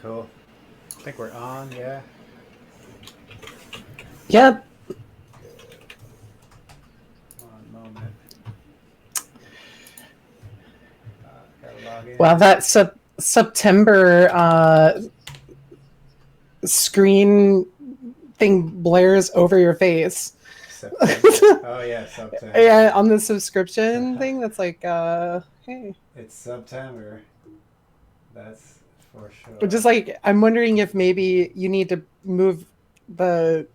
Cool. I think we're on, yeah. Yep. One moment. Gotta log in. Well, that September screen thing blares over your face. September. Oh yeah, September. Yeah, on the subscription thing, that's like, hey. It's September. That's for sure. Just like, I'm wondering if maybe you need to move the,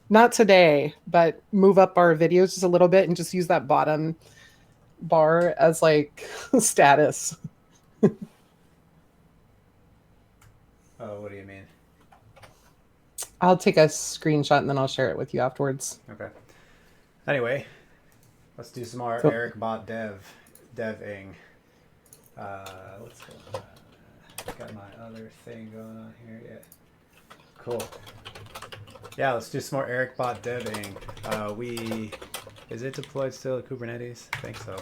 not today, but move up our videos just a little bit and just use that bottom bar as like status. Oh, what do you mean? I'll take a screenshot and then I'll share it with you afterwards. Okay. Anyway, let's do some more So, Eric bot deving. Let's go. Got my other thing going on here. Yeah. Cool. Yeah, let's do some more Eric bot deving. Is it deployed still to Kubernetes? I think so.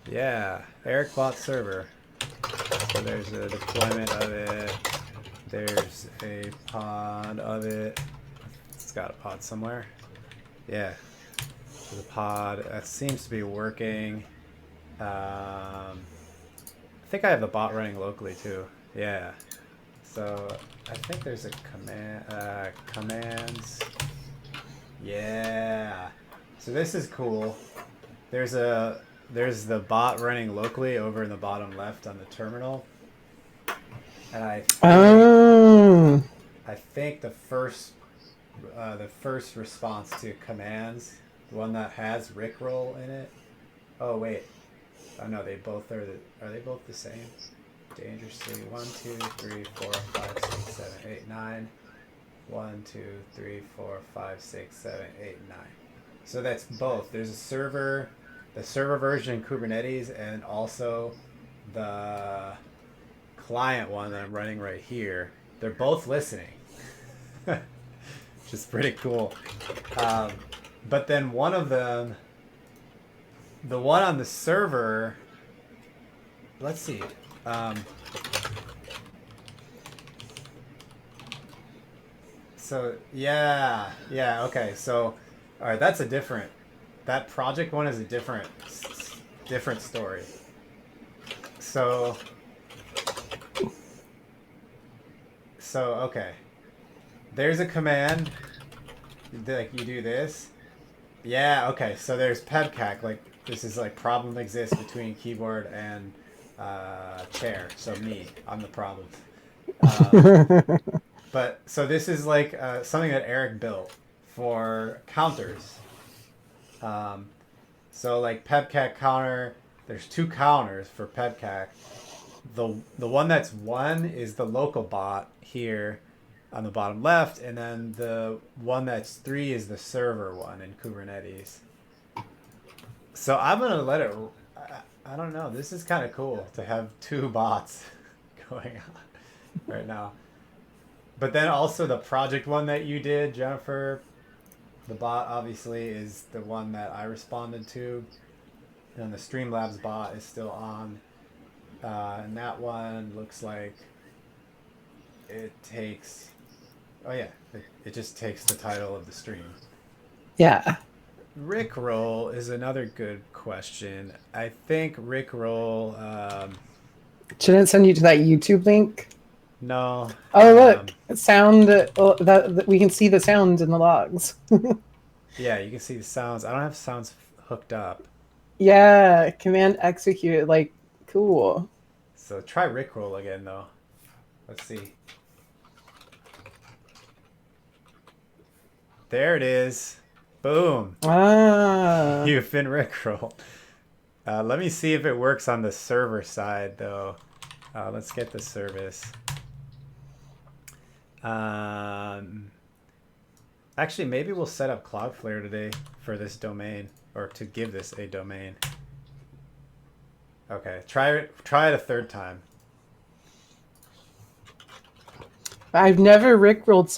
Yeah, Eric bot server. So there's a deployment of it. There's a pod of it. It's got a pod somewhere. Yeah. So the pod that seems to be working. I think I have the bot running locally too. Yeah. So I think there's a commands. Yeah. So this is cool. There's the bot running locally over in the bottom left on the terminal. And I think the first response to commands, the one that has Rickroll in it. Oh wait. Oh no, they both are they both the same? Dangerously 1, 2, 3, 4, 5, 6, 7, 8, 9. 1, 2, 3, 4, 5, 6, 7, 8, 9. So that's both. There's a server, the server version in Kubernetes, and also the client one that I'm running right here. They're both listening, which is pretty cool. But then one of them, the one on the server, let's see. So yeah, okay. So, all right, that's a different. That project one is a different story. So okay. There's a command. Like you do this. Yeah. Okay. So there's pebcac. Like this is like problem exists between keyboard and chair. So me, I'm the problem. But so this is like something that Eric built for counters. So like pebcac counter, there's 2 counters for pebcac. The one that's 1 is the local bot here on the bottom left, and then the one that's 3 is the server one in Kubernetes. So I'm gonna let it. I don't know. This is kind of cool to have 2 bots going on right now. But then also the project one that you did, Jennifer, the bot obviously is the one that I responded to. And the Streamlabs bot is still on. And that one looks like it takes... Oh yeah, it just takes the title of the stream. yeah. Rickroll is another good question. I think Rickroll... Shouldn't it send you to that YouTube link? No. Oh, look. Sound. That we can see the sound in the logs. Yeah, you can see the sounds. I don't have sounds hooked up. Yeah. Command execute. Like, cool. So try Rickroll again, though. Let's see. There it is. Boom. Ah. You've been Rickroll. Let me see if it works on the server side, though. Let's get the service. Actually, maybe we'll set up Cloudflare today for this domain, or to give this a domain. Okay, try it a 3rd time. I've never rickrolled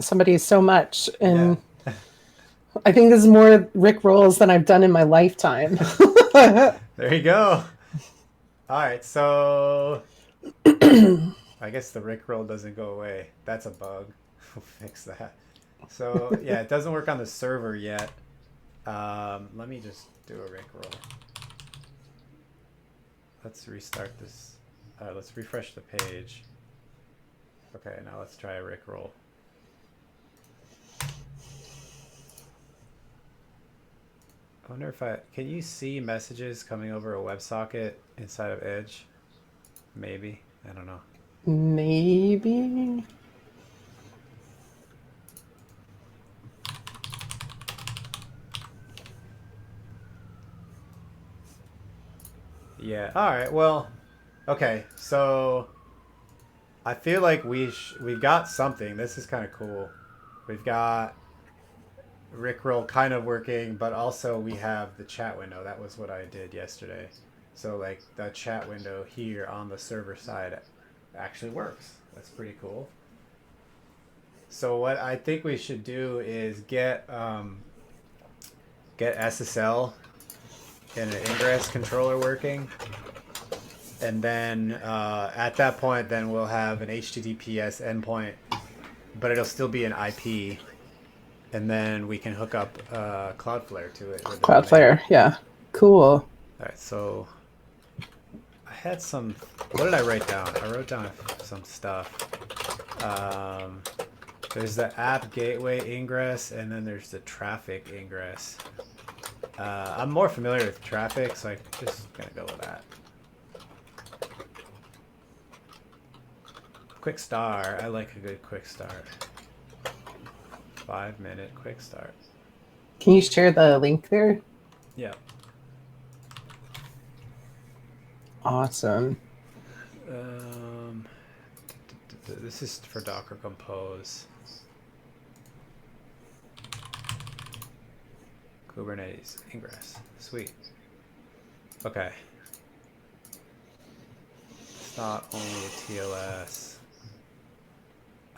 somebody so much, and Yeah. I think this is more Rick rolls than I've done in my lifetime. There you go. All right, so I guess the Rickroll doesn't go away. That's a bug. We'll fix that. So yeah, it doesn't work on the server yet. Let me just do a Rickroll. Let's restart this. Let's refresh the page. Okay, now let's try a Rickroll. I wonder if can you see messages coming over a WebSocket inside of Edge? Maybe. I don't know. Maybe. Yeah. All right. Well, okay. So I feel like we've got something. This is kind of cool. We've got Rickroll kind of working, but also we have the chat window. That was what I did yesterday. So like the chat window here on the server side actually works. That's pretty cool. So what I think we should do is get SSL and an ingress controller working, and then at that point, then we'll have an HTTPS endpoint, but it'll still be an IP, and then we can hook up Cloudflare to it with the domain. Cloudflare, yeah. Cool. All right, so I had some. What did I write down? I wrote down some stuff. There's the app gateway ingress, and then there's the traffic ingress. I'm more familiar with traffic, so I'm just gonna go with that. Quick start. I like a good quick start. 5-minute quick start. Can you share the link there? Yeah. Awesome. This is for Docker Compose. Kubernetes ingress. Sweet. Okay. It's not only a TLS.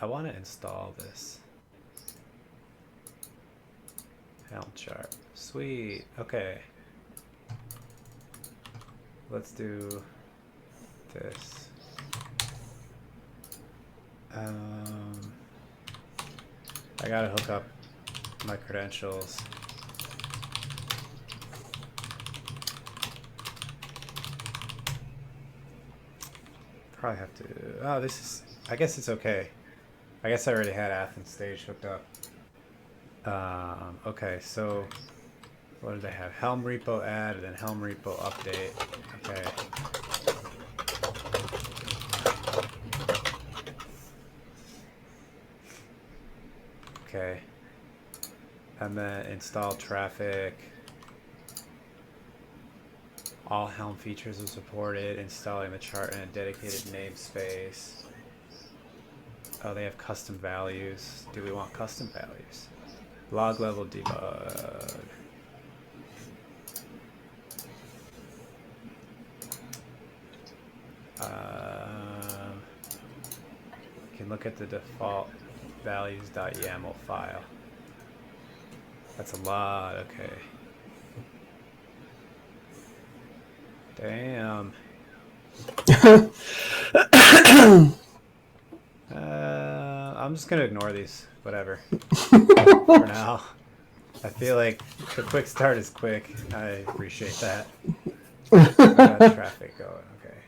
I want to install this. Helm chart. Sweet. Okay. Let's do this. I gotta hook up my credentials. Probably have to. Oh, this is. I guess it's okay. I guess I already had Athens Stage hooked up. Okay, so what did I have? Helm repo add and then Helm repo update. Okay. Okay. And then install traffic. All Helm features are supported. Installing the chart in a dedicated namespace. Oh, they have custom values. Do we want custom values? Log level debug. Can look at the default values.yaml file. That's a lot. Okay. Damn. I'm just gonna ignore these. Whatever. For now. I feel like the quick start is quick. I appreciate that. We got traffic going. Okay.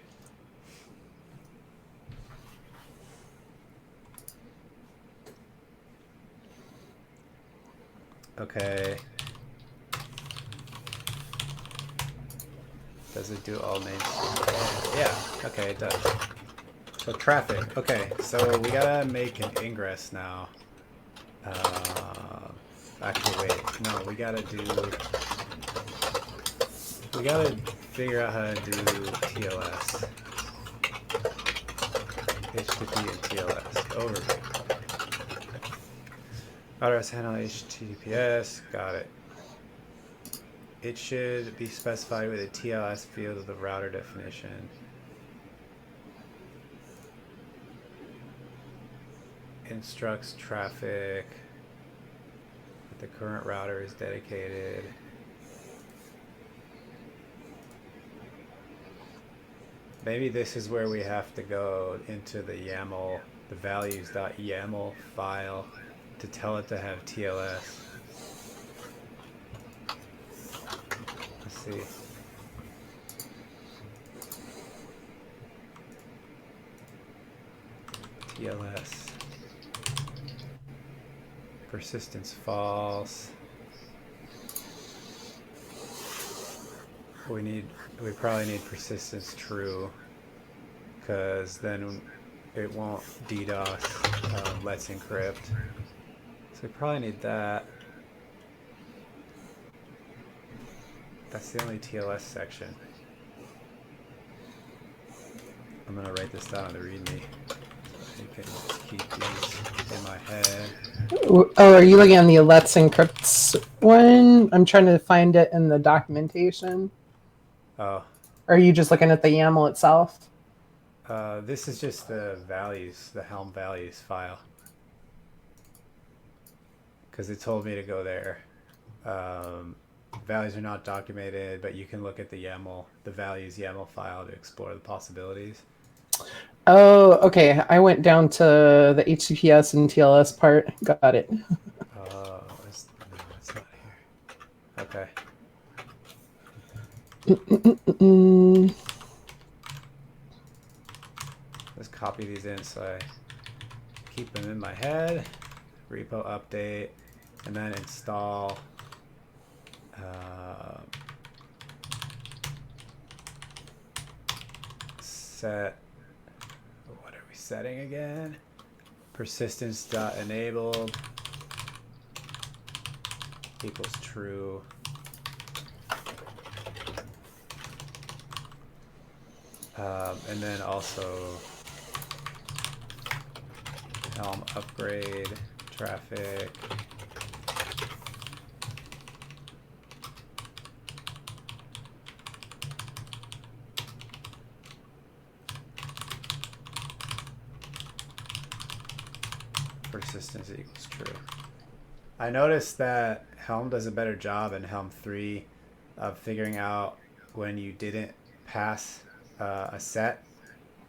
Okay. Does it do all names? Yeah. Okay, it does. So traffic. Okay, so we gotta make an ingress now. Actually, wait. No, we gotta figure out how to do TLS. HTTP and TLS. Overview. Address handle HTTPS. Got it. It should be specified with a TLS field of the router definition. Instructs traffic. The current router is dedicated. Maybe this is where we have to go into the YAML, the values.yaml file to tell it to have TLS. Let's see. TLS. Persistence false. We probably need persistence true, because then it won't DDoS let's encrypt. So we probably need that. That's the only TLS section. I'm gonna write this down in the README so you can just keep these in my head. Oh, are you looking on the Let's Encrypt one? I'm trying to find it in the documentation. Oh. Or are you just looking at the YAML itself? This is just the values, the Helm values file. Because it told me to go there. Values are not documented, but you can look at the YAML, the values YAML file to explore the possibilities. Oh, okay. I went down to the HTTPS and TLS part. Got it. No, it's not here. Okay. Let's copy these in so I keep them in my head. Repo update, and then install set. What are we setting again? Persistence.enabled equals true. And then also Helm upgrade traffic. Persistence equals true. I noticed that Helm does a better job in Helm 3 of figuring out when you didn't pass a set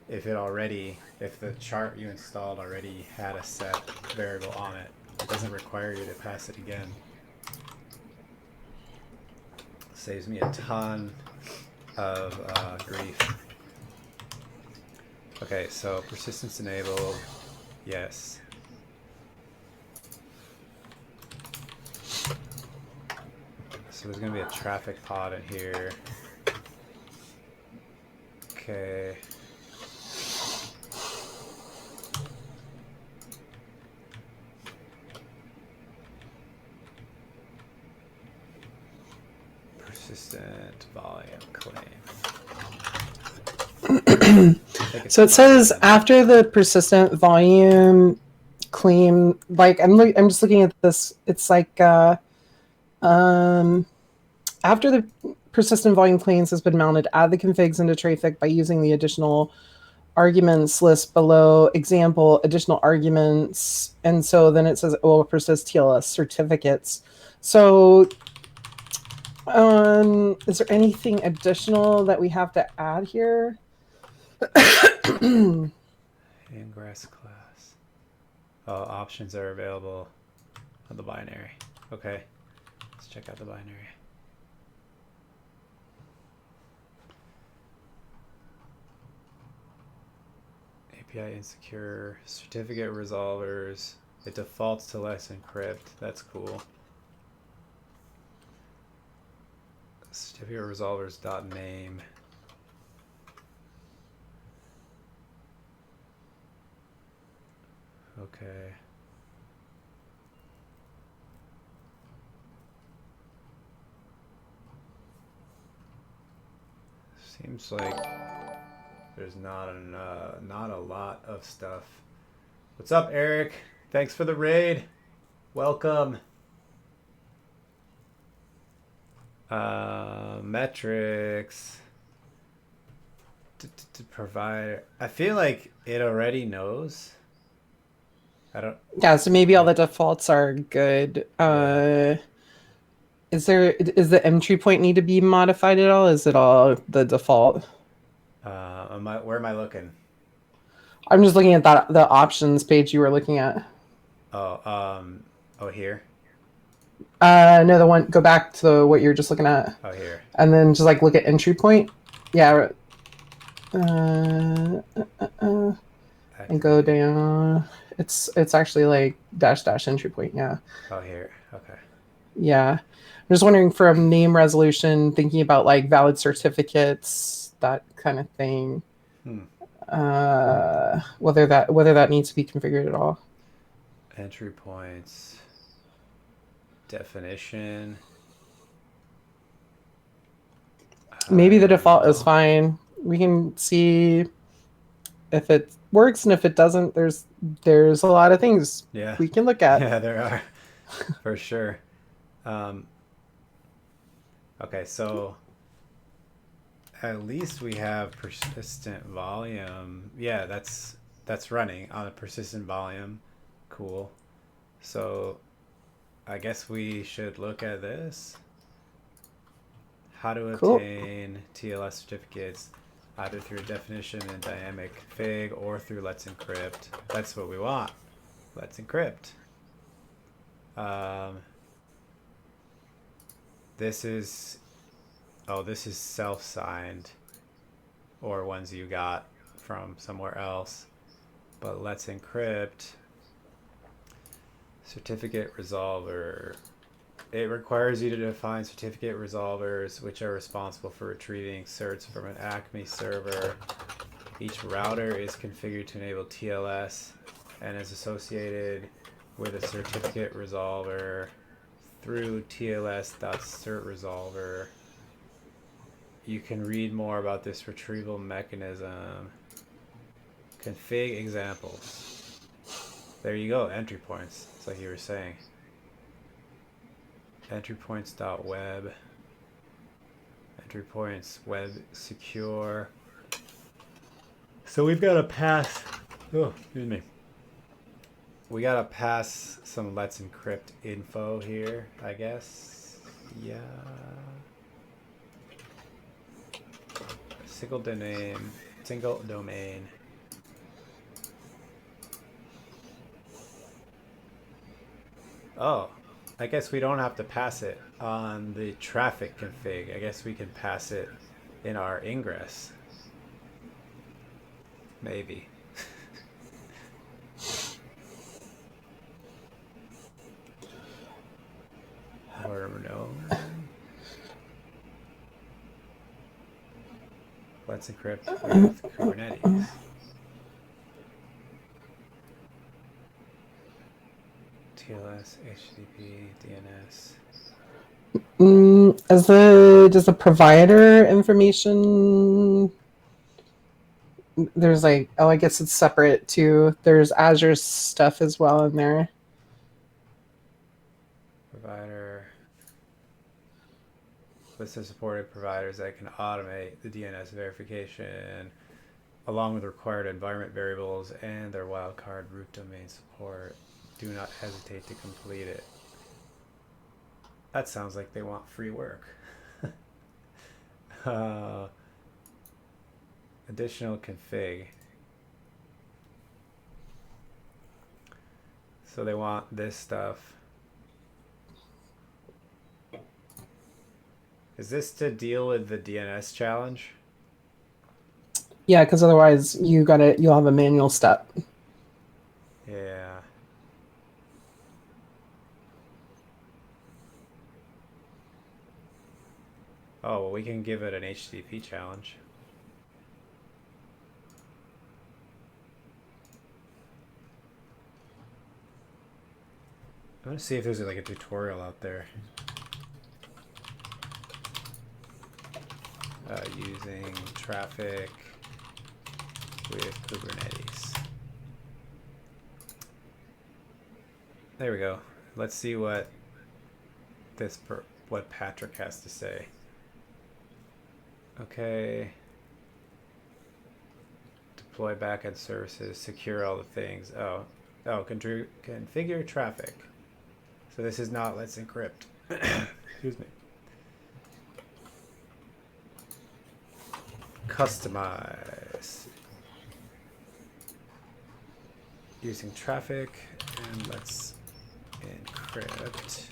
if the chart you installed already had a set variable on it. It doesn't require you to pass it again. Saves me a ton of grief. Okay, so persistence enabled, yes. So there's gonna be a traffic pod in here. Okay. Persistent volume claim. So it says after the persistent volume claim, like I'm just looking at this. It's like after the persistent volume claims has been mounted, add the configs into Trafic by using the additional arguments list below. Example, additional arguments. And so then it says it will persist TLS certificates. So is there anything additional that we have to add here? Ingress class. Oh, options are available on the binary. Okay, let's check out the binary. API insecure, certificate resolvers. It defaults to let's encrypt. That's cool. Certificate resolvers dot name. Okay. Seems like there's not a lot of stuff. What's up, Eric? Thanks for the raid. Welcome. Metrics. To provide. I feel like it already knows. I don't. Yeah, so maybe all Yeah. the defaults are good. Yeah. Is the entry point need to be modified at all? Is it all the default? Where am I looking? I'm just looking at that the options page you were looking at. Oh, oh here. No, the one go back to what you were just looking at, Oh here. and then just like look at entry point. Yeah, uh, uh, and go Activate. down. It's actually like dash dash entry point. Yeah, Oh here. Okay. yeah. I'm just wondering from name resolution, thinking about like valid certificates, that kind of thing. Hmm. Whether that needs to be configured at all. Entry points. Definition. Maybe I the don't default is know. fine. We can see if it works, and if it doesn't, there's a lot of things Yeah. we can look at. Yeah, there are for sure. Um, okay, so at least we have persistent volume. Yeah, that's running on a persistent volume. Cool. So I guess we should look at this. How to Cool. obtain TLS certificates either through definition and dynamic config or through Let's Encrypt. That's what we want. Let's Encrypt. Um, this is this is self-signed or ones you got from somewhere else. But Let's Encrypt certificate resolver. It requires you to define certificate resolvers, which are responsible for retrieving certs from an Acme server. Each router is configured to enable TLS and is associated with a certificate resolver through tls.certresolver. You can read more about this retrieval mechanism. Config examples. There you go, entry points. It's like you were saying. Entry points.web. Entry points web secure. So we've got to pass. Oh, excuse me. We got to pass some Let's Encrypt info here, I guess. Yeah. Single domain. Single domain. Oh, I guess we don't have to pass it on the traffic config. I guess we can pass it in our ingress. Maybe. Or no. Let's encrypt with Kubernetes. TLS, HTTP, DNS. As does the provider information, there's like, oh, I guess it's separate too. There's Azure stuff as well in there. Provider. List of supported providers that can automate the DNS verification along with required environment variables and their wildcard root domain support. Do not hesitate to complete it. That sounds like they want free work. uh, Additional config. So they want this stuff. Is this to deal with the DNS challenge? Yeah, because otherwise you'll have a manual step. Yeah. Oh, well, we can give it an HTTP challenge. I'm gonna see if there's like a tutorial out there. Using traffic with Kubernetes. There we go. Let's see what what Patrick has to say. Okay. Deploy backend services, secure all the things. Oh, Oh, configure traffic. So this is not let's encrypt. Excuse me. Customize. Using traffic and let's encrypt.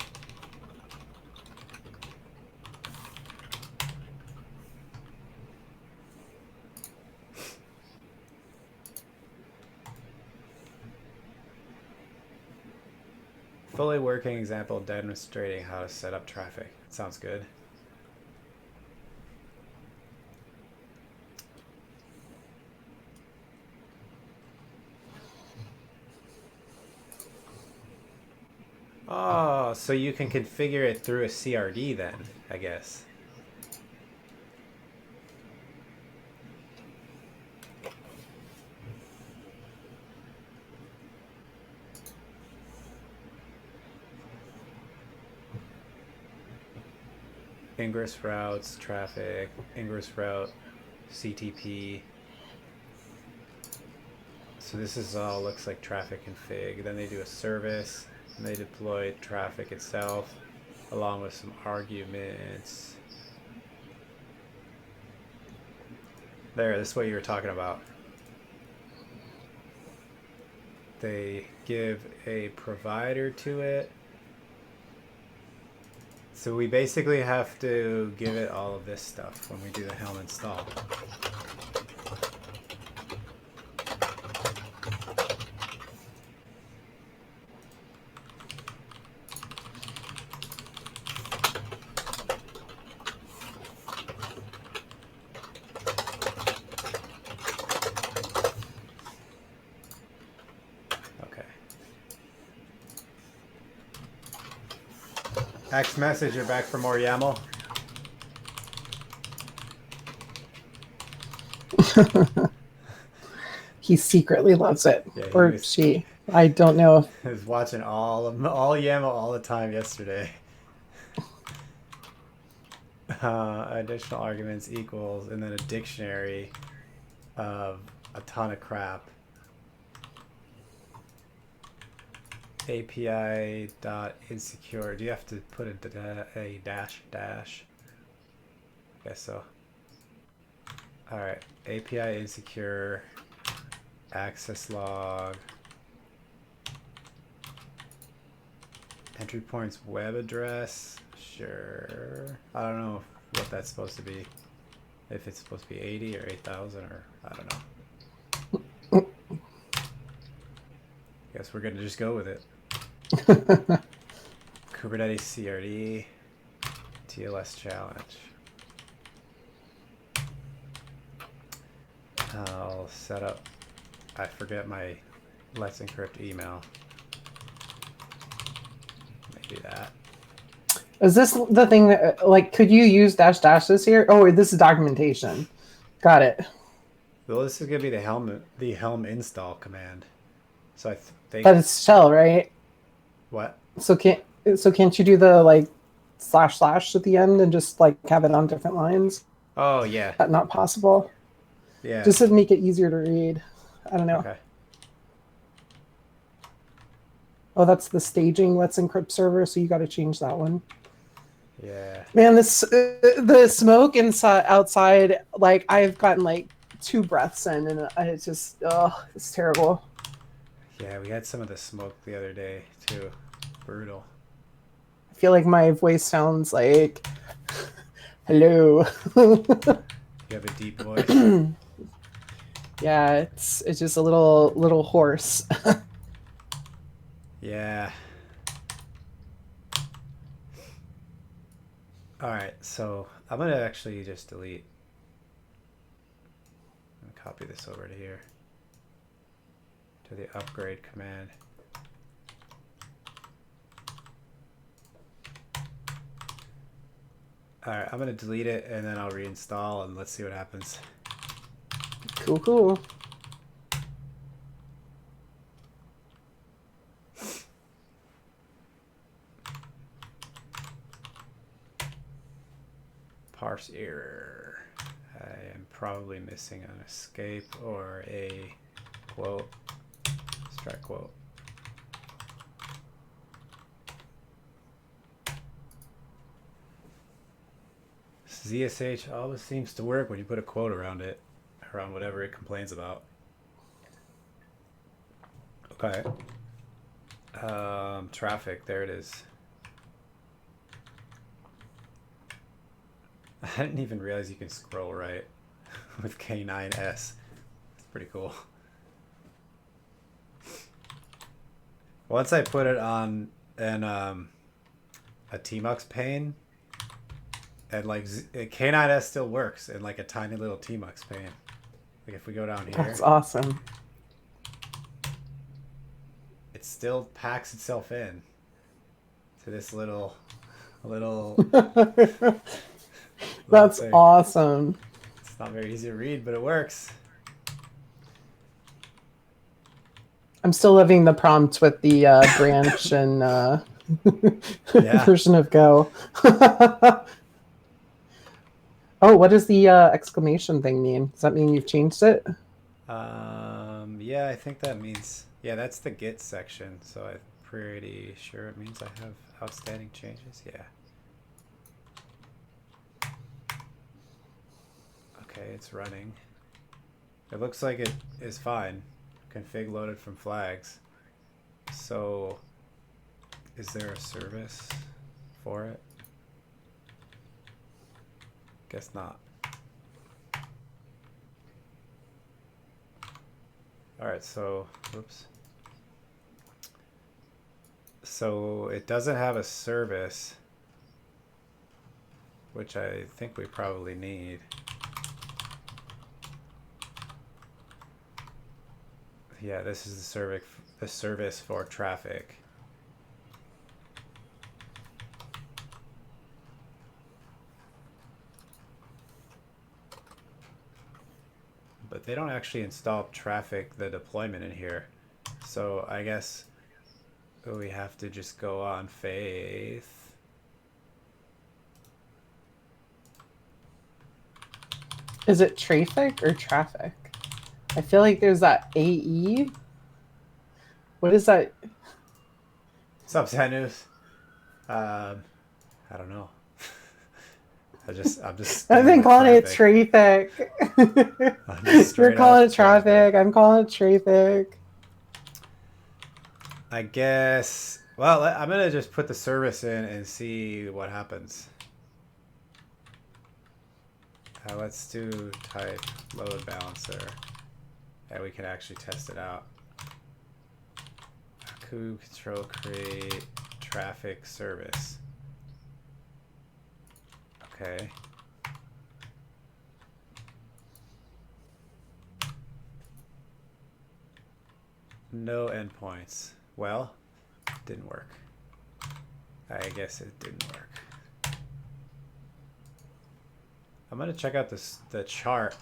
Fully working example demonstrating how to set up traffic. Sounds good. Oh, so you can configure it through a CRD then, I guess. Ingress routes, traffic, ingress route, CTP. So this is all looks like traffic config. Then they do a service, and they deploy traffic itself, along with some arguments. There, this is what you were talking about. They give a provider to it. So we basically have to give it all of this stuff when we do the Helm install. X message, you're back for more YAML. He secretly loves it, yeah, or she. I don't know. He was watching all YAML all the time yesterday. Additional arguments equals, and then a dictionary of a ton of crap. API.insecure. Do you have to put a dash? I guess so. Alright. API insecure. Access log. Entry points web address. Sure. I don't know what that's supposed to be. If it's supposed to be 80 or 8,000 or I don't know. Guess we're gonna just go with it. Kubernetes CRD TLS challenge. I'll set up. I forget my Let's Encrypt email. Maybe that. Is this the thing that, like, could you use dashes here? Oh, this is documentation. Got it. Well, this is gonna be the Helm install command. So I think. But it's shell, right? What? So can't you do the like / at the end and just like have it on different lines? Oh yeah. Is that not possible? Yeah. Just to make it easier to read. I don't know. Okay. Oh, that's the staging Let's Encrypt server, so you got to change that one. Yeah. Man, this the smoke inside outside, like I've gotten like 2 breaths in, and it's just it's terrible. Yeah, we had some of the smoke the other day too. Brutal. I feel like my voice sounds like hello. You have a deep voice. Yeah, it's just a little hoarse. Yeah. All right, so I'm gonna actually just delete and copy this over to here to the upgrade command. All right, I'm gonna delete it and then I'll reinstall and let's see what happens. Cool. Parse error. I am probably missing an escape or a quote. Let's try quote. ZSH always seems to work when you put a quote around it, around whatever it complains about. Okay. Traffic, there it is. I didn't even realize you can scroll right with K9S. It's pretty cool. Once I put it on an a Tmux pane, and like K9S still works in like a tiny little Tmux pane. Like if we go down here, That's awesome. it still packs itself in to this little That's thing. awesome. It's not very easy to read, but it works. I'm still loving the prompt with the branch and version of Go. Oh, what does the exclamation thing mean? Does that mean you've changed it? Yeah, I think that means, yeah, that's the Git section. So I'm pretty sure it means I have outstanding changes. Yeah. Okay, it's running. It looks like it is fine. Config loaded from flags. So is there a service for it? Guess not. All right, so whoops. So it doesn't have a service, which I think we probably need. Yeah, this is the service for traffic. But they don't actually install traffic, the deployment in here. So I guess we have to just go on faith. Is it traffic or traffic? I feel like there's that AE. What is that? What's up, Sanus? I don't know. I'm just. I've been calling it traffic. You're calling it traffic. I'm calling it traffic. I guess. Well, I'm gonna just put the service in and see what happens. Let's do type load balancer, and we can actually test it out. Ku control create traffic service. Okay. No endpoints. Well, didn't work. I guess it didn't work. I'm gonna check out the chart.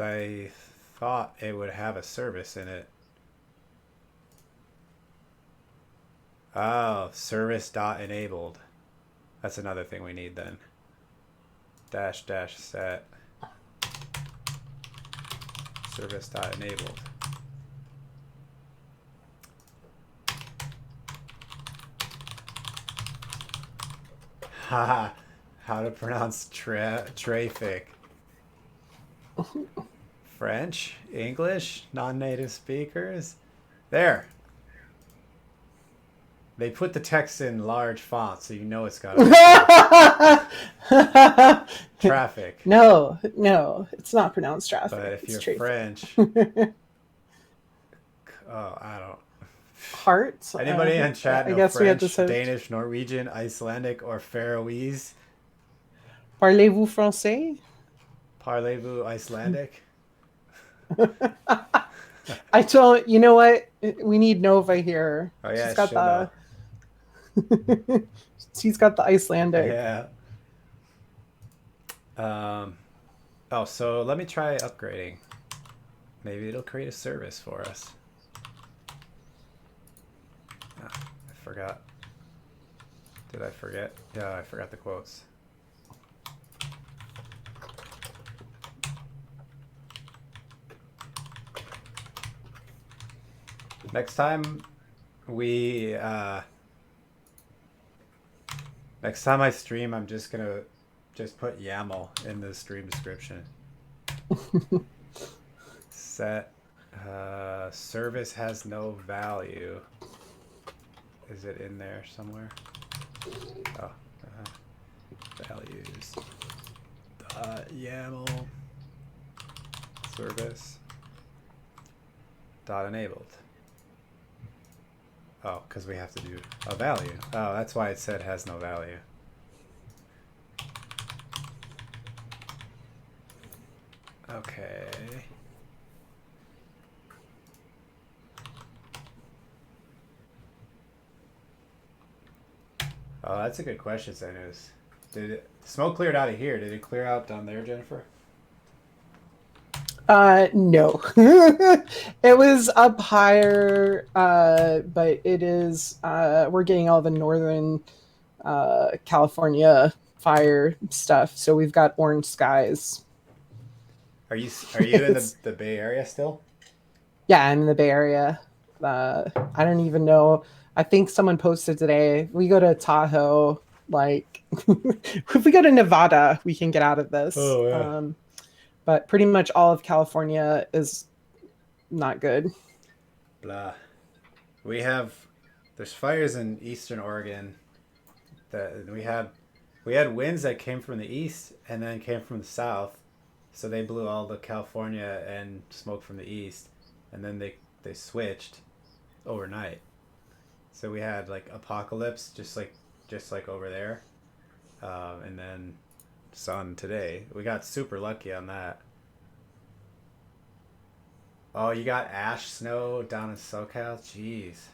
I thought it would have a service in it. Oh, service dot enabled. That's another thing we need then. Dash set service dot enabled. Haha, how to pronounce traffic? French, English, non-native speakers. There. They put the text in large font, so you know it's got traffic. No, it's not pronounced traffic. But if you're traffic. French, I don't. Heart. Anybody in chat know guess French, we had to Danish, Norwegian, Icelandic, or Faroese? Parlez-vous français? Parlez-vous Icelandic? I don't. You know what? We need Nova here. Oh yeah, she's got the. She's got the Icelandic. Yeah. Oh, so let me try upgrading. Maybe it'll create a service for us. Oh, I forgot. Did I forget? Yeah, I forgot the quotes. Next time I stream, I'm just gonna just put YAML in the stream description. Set service has no value. Is it in there somewhere? Oh, values. YAML service dot enabled. Oh, because we have to do a value. Oh, that's why it said has no value. Okay. Oh, that's a good question, Sanus. Did it smoke cleared out of here? Did it clear out down there, Jennifer? No. It was up higher, but it is, we're getting all the northern California fire stuff, so we've got orange skies. Are you in the Bay Area still? Yeah, I'm in the Bay Area. I don't even know. I think someone posted today. We go to Tahoe. Like, if we go to Nevada, we can get out of this. Oh yeah. But pretty much all of California is not good. Blah. There's fires in Eastern Oregon that we had winds that came from the east and then came from the south, so they blew all the California and smoke from the east, and then they switched overnight. So we had like apocalypse just like over there, and then sun today. We got super lucky on that. Oh, you got ash snow down in SoCal? Jeez.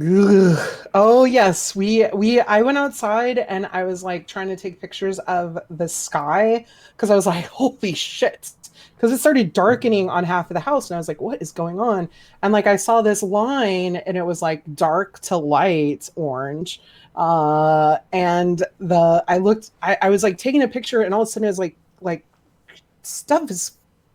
Ugh. Oh yes, we I went outside and I was like trying to take pictures of the sky because I was like, holy shit. Because it started darkening on half of the house and I was like, what is going on? And like I saw this line and it was like dark to light orange. And the I looked I was like taking a picture and all of a sudden it was like stuff is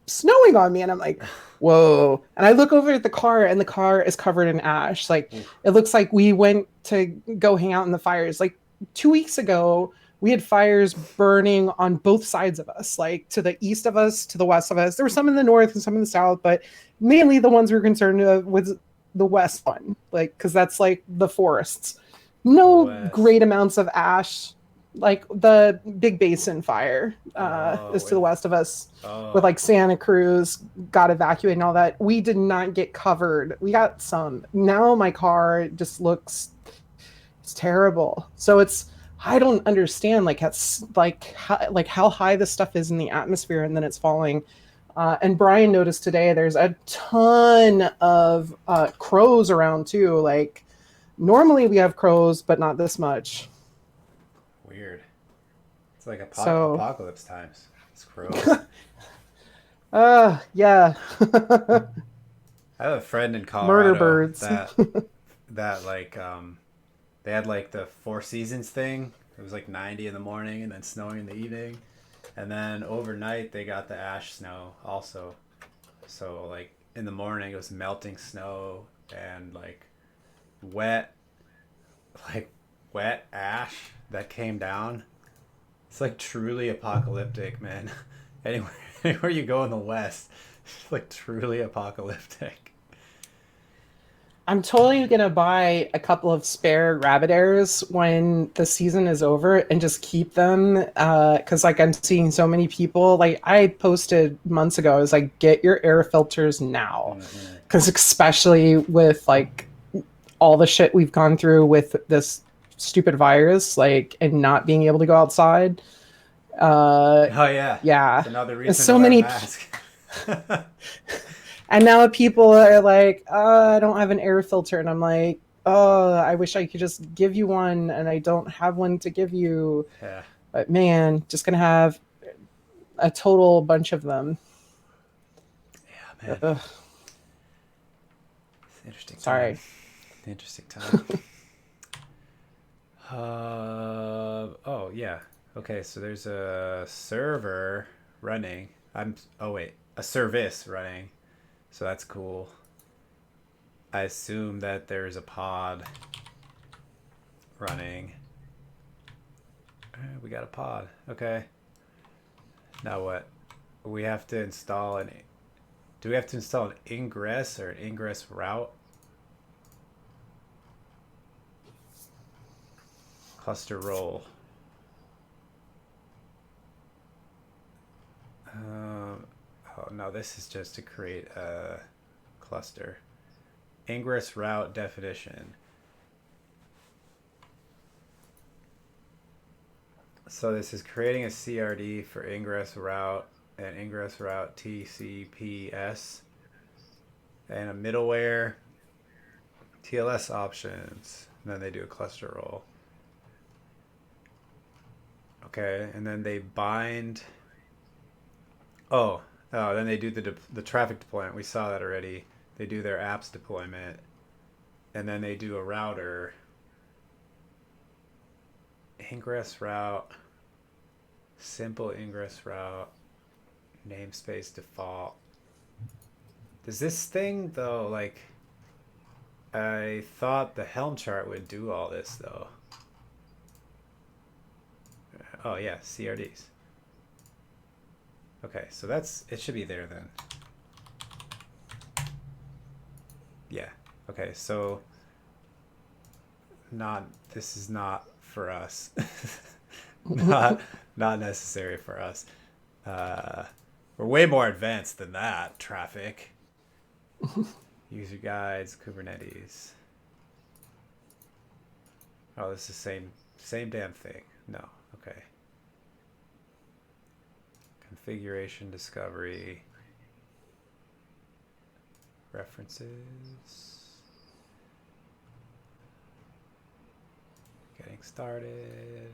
snowing on me and I'm like, whoa. And I look over at the car and the car is covered in ash. Like it looks like we went to go hang out in the fires. Like 2 weeks ago, we had fires burning on both sides of us, like to the east of us, to the west of us. There were some in the north and some in the south, but mainly the ones we were concerned with the west one, like because that's like the forests. No great amounts of ash. Like the Big Basin fire is to the west of us, with like Santa Cruz got evacuated and all that. We did not get covered. We got some. Now my car just looks, it's terrible. So it's, I don't understand like that's like how high this stuff is in the atmosphere and then it's falling. And Brian noticed today there's a ton of crows around too. Like normally we have crows, but not this much. Weird. It's like apocalypse times. It's crows. Yeah. I have a friend in Colorado Murder birds. that like they had like the Four Seasons thing. It was like 90 in the morning and then snowing in the evening. And then overnight they got the ash snow also. So like in the morning it was melting snow and like wet ash that came down. It's like truly apocalyptic, man. Anywhere you go in the West, it's like truly apocalyptic. I'm totally gonna buy a couple of spare rabbit airs when the season is over and just keep them because like I'm seeing so many people. Like I posted months ago, I was like, get your air filters now, because especially with like all the shit we've gone through with this stupid virus, like, and not being able to go outside. Oh yeah, Yeah, it's another reason so to wear a many. mask. And now people are like, I don't have an air filter. And I'm like, oh, I wish I could just give you one. And I don't have one to give you. Yeah. But man, just going to have a total bunch of them. Yeah, man. Ugh. It's an interesting time. Sorry. Interesting time. Oh, yeah. Okay, so there's a server running. A service running. So that's cool. I assume that there's a pod running. We got a pod. Okay. Now what? We have to install an. Do we have to install an ingress or an ingress route? Cluster role. Oh no, this is just to create a cluster. Ingress route definition. So this is creating a CRD for ingress route and ingress route TCPS and a middleware TLS options. And then they do a cluster role. Okay, and then they bind. Then they do the traffic deployment. We saw that already. They do their apps deployment, and then they do a router. Ingress route, simple ingress route, namespace default. Does this thing though, like, I thought the Helm chart would do all this though. Oh yeah, CRDs. Okay, so it should be there then. Yeah. Okay, so this is not for us. not necessary for us. We're way more advanced than that. Traffic. User guides, Kubernetes. Oh, this is the same damn thing. No. Okay. Configuration discovery. References. Getting started.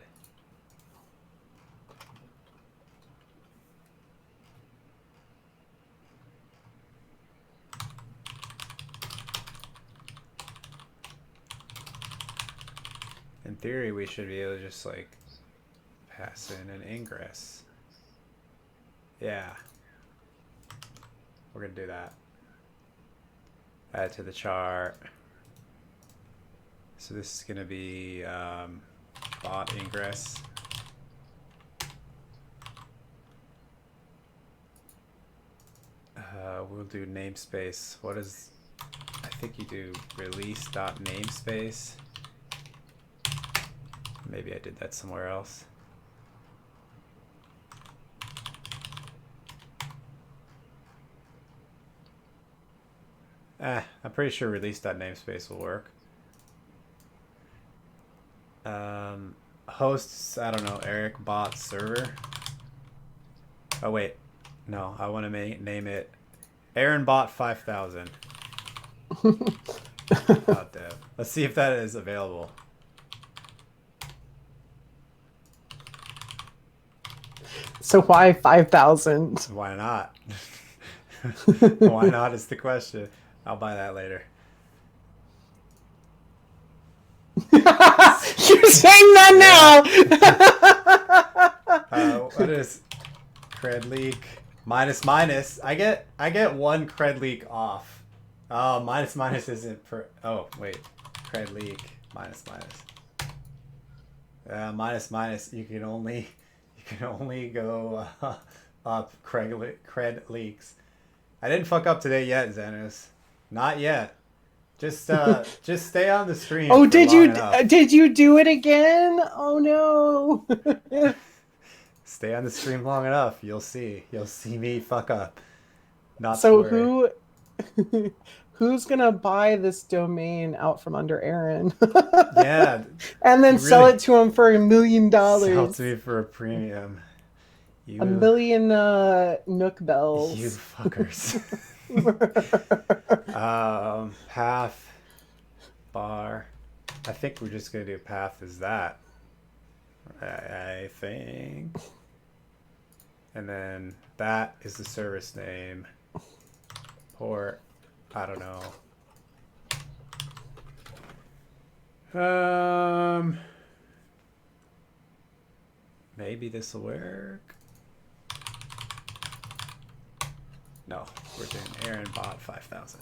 In theory, we should be able to just like pass in an ingress. Yeah. We're going to do that. Add to the chart. So this is going to be bot ingress. We'll do namespace. What is, I think you do release.namespace. Maybe I did that somewhere else. I'm pretty sure release.namespace will work. Hosts, I don't know, Eric bot server. Oh wait, no, I want to name it Aaron bot 5000. Dev. Let's see if that is available. So why 5,000? Why not? Why not is the question. I'll buy that later. You're saying that now. What is cred leak? Minus. I get one cred leak off. Oh, minus isn't per. Oh wait, cred leak minus. Minus. You can only go up cred leaks. I didn't fuck up today yet, Xanus. Not yet. Just stay on the stream. Oh, did you do it again? Oh no. Stay on the stream long enough. You'll see me fuck up. Not so who's gonna buy this domain out from under Aaron? Yeah. And then sell it to him for $1 million. Sell to me for a premium. A million Nook bells. You fuckers. Path bar. I think we're just gonna do path as that. I think. And then that is the service name. Port. I don't know. Maybe this will work. No, we're doing Aaron bot 5000.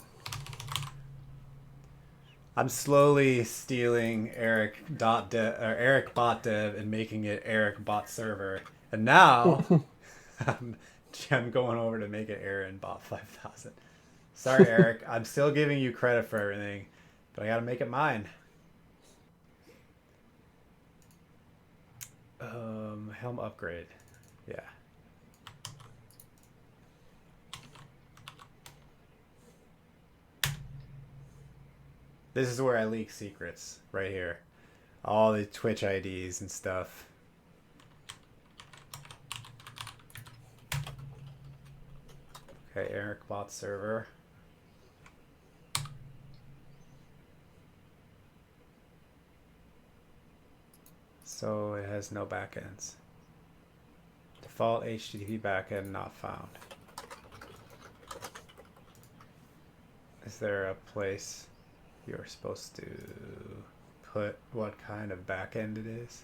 I'm slowly stealing Eric bot dev and making it Eric bot server. And now I'm going over to make it error and bought 5,000. Sorry, Eric. I'm still giving you credit for everything, but I gotta make it mine. Helm upgrade. Yeah. This is where I leak secrets, right here. All the Twitch IDs and stuff. Okay, Eric bot server. So it has no backends. Default HTTP backend not found. Is there a place you're supposed to put what kind of backend it is?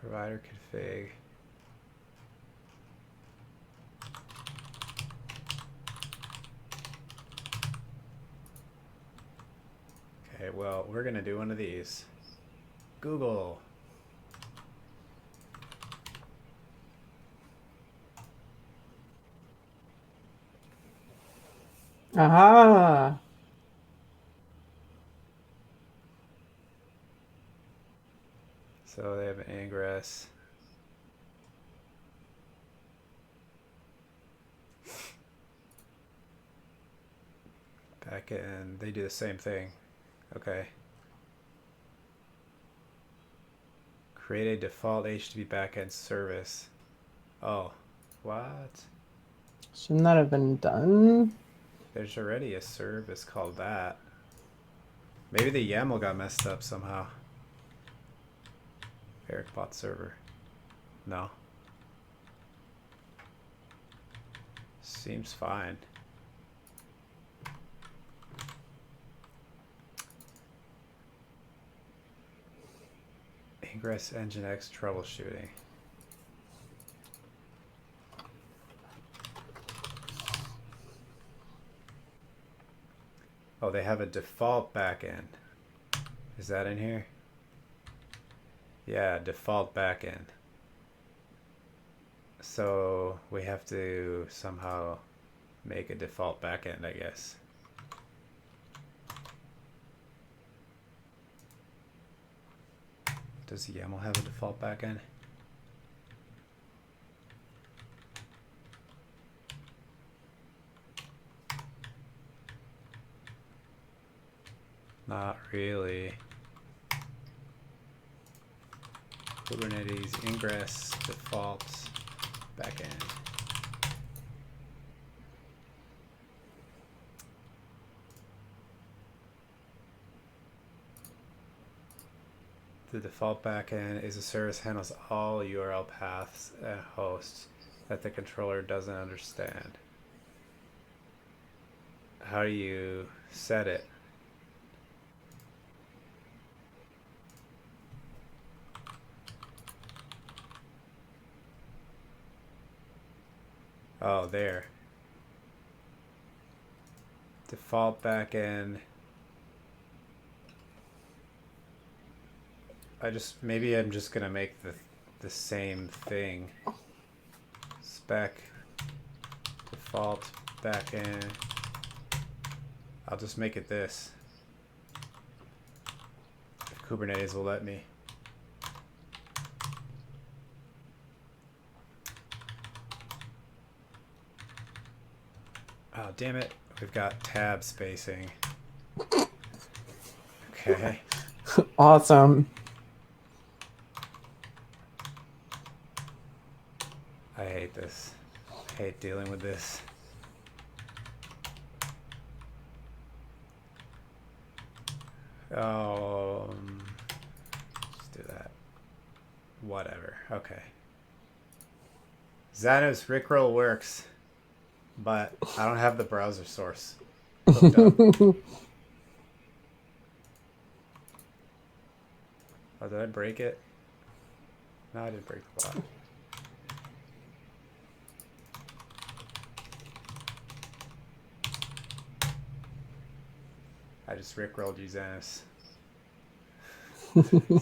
Provider config. Okay, well, we're gonna do one of these. Google. Aha. So they have an ingress. Backend, they do the same thing. Okay. Create a default HTTP backend service. Oh, what? Shouldn't that have been done? There's already a service called that. Maybe the YAML got messed up somehow. Eric bot server. No. Seems fine. Ingress Nginx troubleshooting. Oh, they have a default backend. Is that in here? Yeah, default backend. So we have to somehow make a default backend, I guess. Does YAML have a default backend? Not really. Kubernetes ingress default backend. The default backend is a service handles all URL paths and hosts that the controller doesn't understand. How do you set it? Oh, there. Default backend. Maybe I'm just gonna make the same thing. Spec default backend. I'll just make it this. If Kubernetes will let me. Oh, damn it. We've got tab spacing. Okay. Awesome. I hate this. I hate dealing with this. Let's do that. Whatever. Okay. Xanos Rickroll works, but I don't have the browser source hooked up. Oh, did I break it? No, I didn't break the bot. just rickrolled you, Zenos.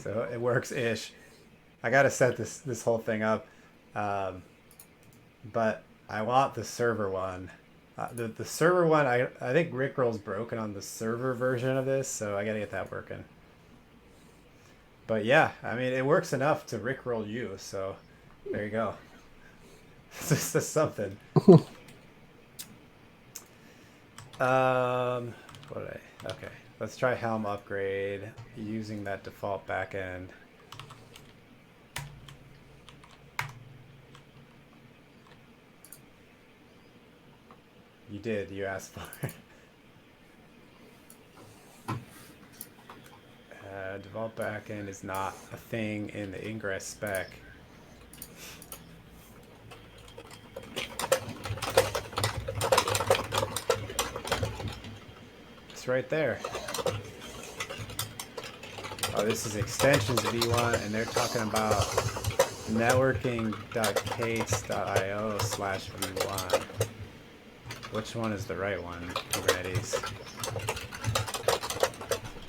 So it works-ish. I gotta set this whole thing up, but I want the server one. The server one, I think rickroll's broken on the server version of this, so I gotta get that working. But yeah, I mean, it works enough to rickroll you, so there you go. It's just something. What did I? Okay, let's try Helm upgrade using that default backend. You did. You asked for it. Default backend is not a thing in the ingress spec. It's right there. Oh, this is extensions v1, and they're talking about networking.kates.io/v1. Which one is the right one? Kubernetes.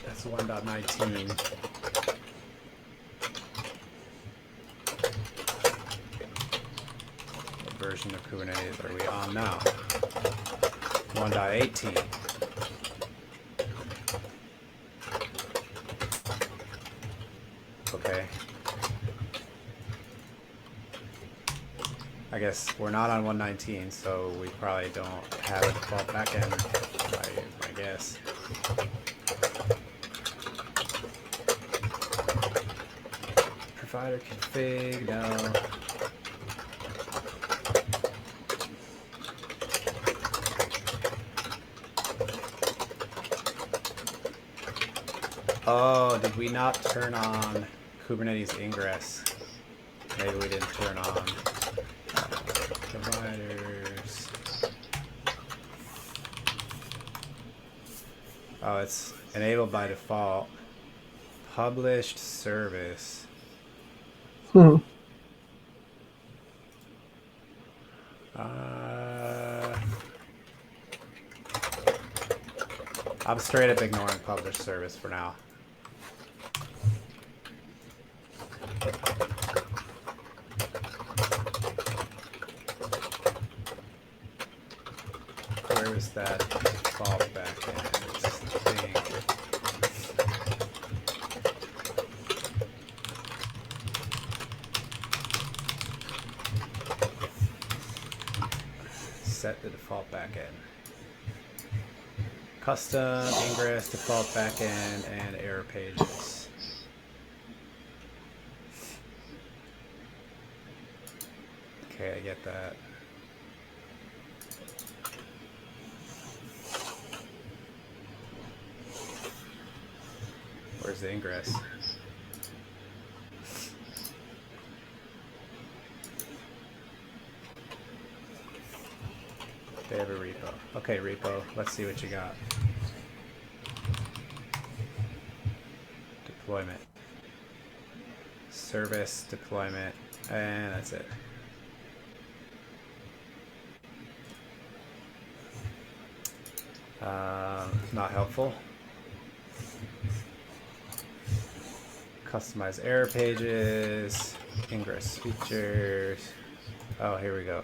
That's 1.19. What version of Kubernetes are we on now? 1.18. Okay. I guess we're not on 119, so we probably don't have a default backend, I guess. Provider config, no. Oh, did we not turn on Kubernetes ingress? Maybe we didn't turn on providers. Oh, it's enabled by default. Published service. I'm straight up ignoring published service for now. Where is that default backend thing? Set the default backend. Custom, ingress, default backend, and error pages. Okay, I get that. Where's the ingress? They have a repo. Okay, repo. Let's see what you got. Deployment. Service deployment. And that's it. Not helpful. Customize error pages. Ingress features. Oh, here we go.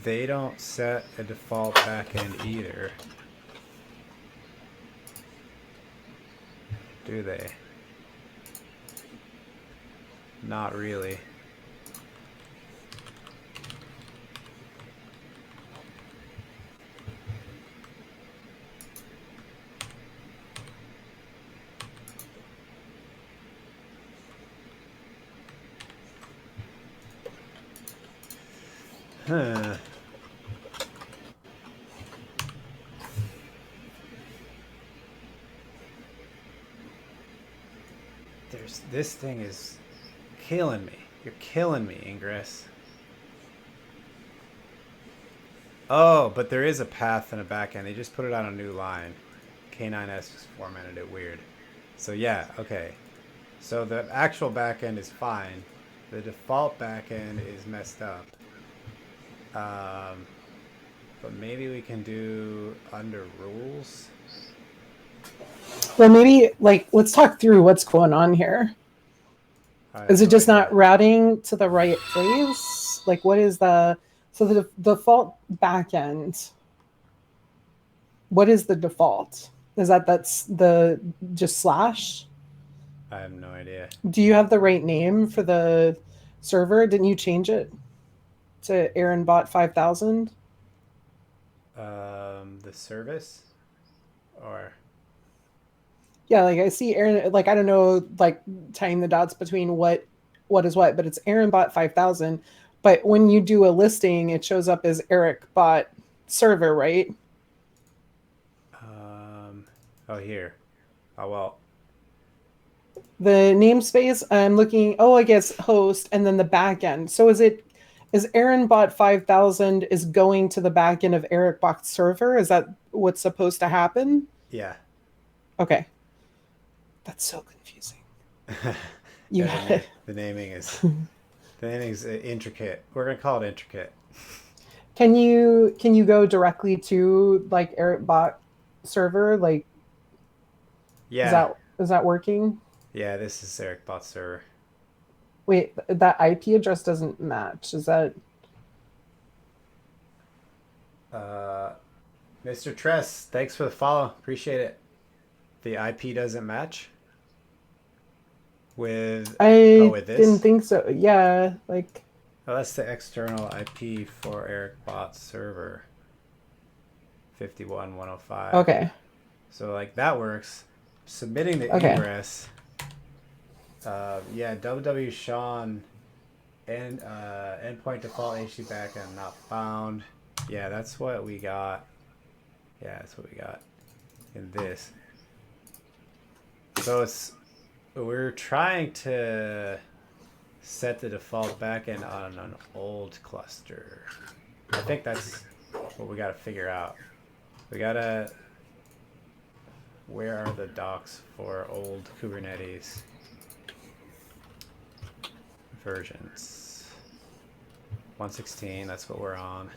They don't set a default backend either, do they? Not really. Huh. This thing is killing me. You're killing me, Ingress. Oh, but there is a path and a backend. They just put it on a new line. K9S just formatted it weird. So yeah, okay. So the actual backend is fine. the default backend is messed up. But maybe we can do under rules. Well, maybe like let's talk through what's going on here. Is it No just idea. not routing to the right place? Like, what is the default backend? What is the default? Is that's the just slash? I have no idea. Do you have the right name for the server? Didn't you change it to AaronBot 5000? The service, or Yeah, like I see Aaron. Like I don't know, like tying the dots between what is what, but it's AaronBot 5000. But when you do a listing, it shows up as EricBot server, right? oh here. Oh well. The namespace, I'm looking. Oh, I guess host, and then the backend. So is AaronBot 5000 is going to the backend of EricBot server? Is that what's supposed to happen? Yeah. Okay, that's so confusing. You Yeah, the naming is intricate. We're gonna call it intricate. Can you go directly to like EricBot server? Like, Yeah. is that working? Yeah, this is Eric Bot server. Wait, that IP address doesn't match. Is that Uh, Mr. Tress, thanks for the follow. Appreciate it. The IP doesn't match with with didn't this. think so. Yeah, like Oh, that's the external IP for Eric Bot server. 51105. okay. So like that works. Submitting the Okay. ingress. Yeah, www Sean and endpoint default HTTP backend not found. Yeah, that's what we got. Yeah, that's what we got in this. So we're trying to set the default backend on an old cluster. I think that's what we got to figure out. We gotta. Where are the docs for old Kubernetes versions? 116. That's what we're on.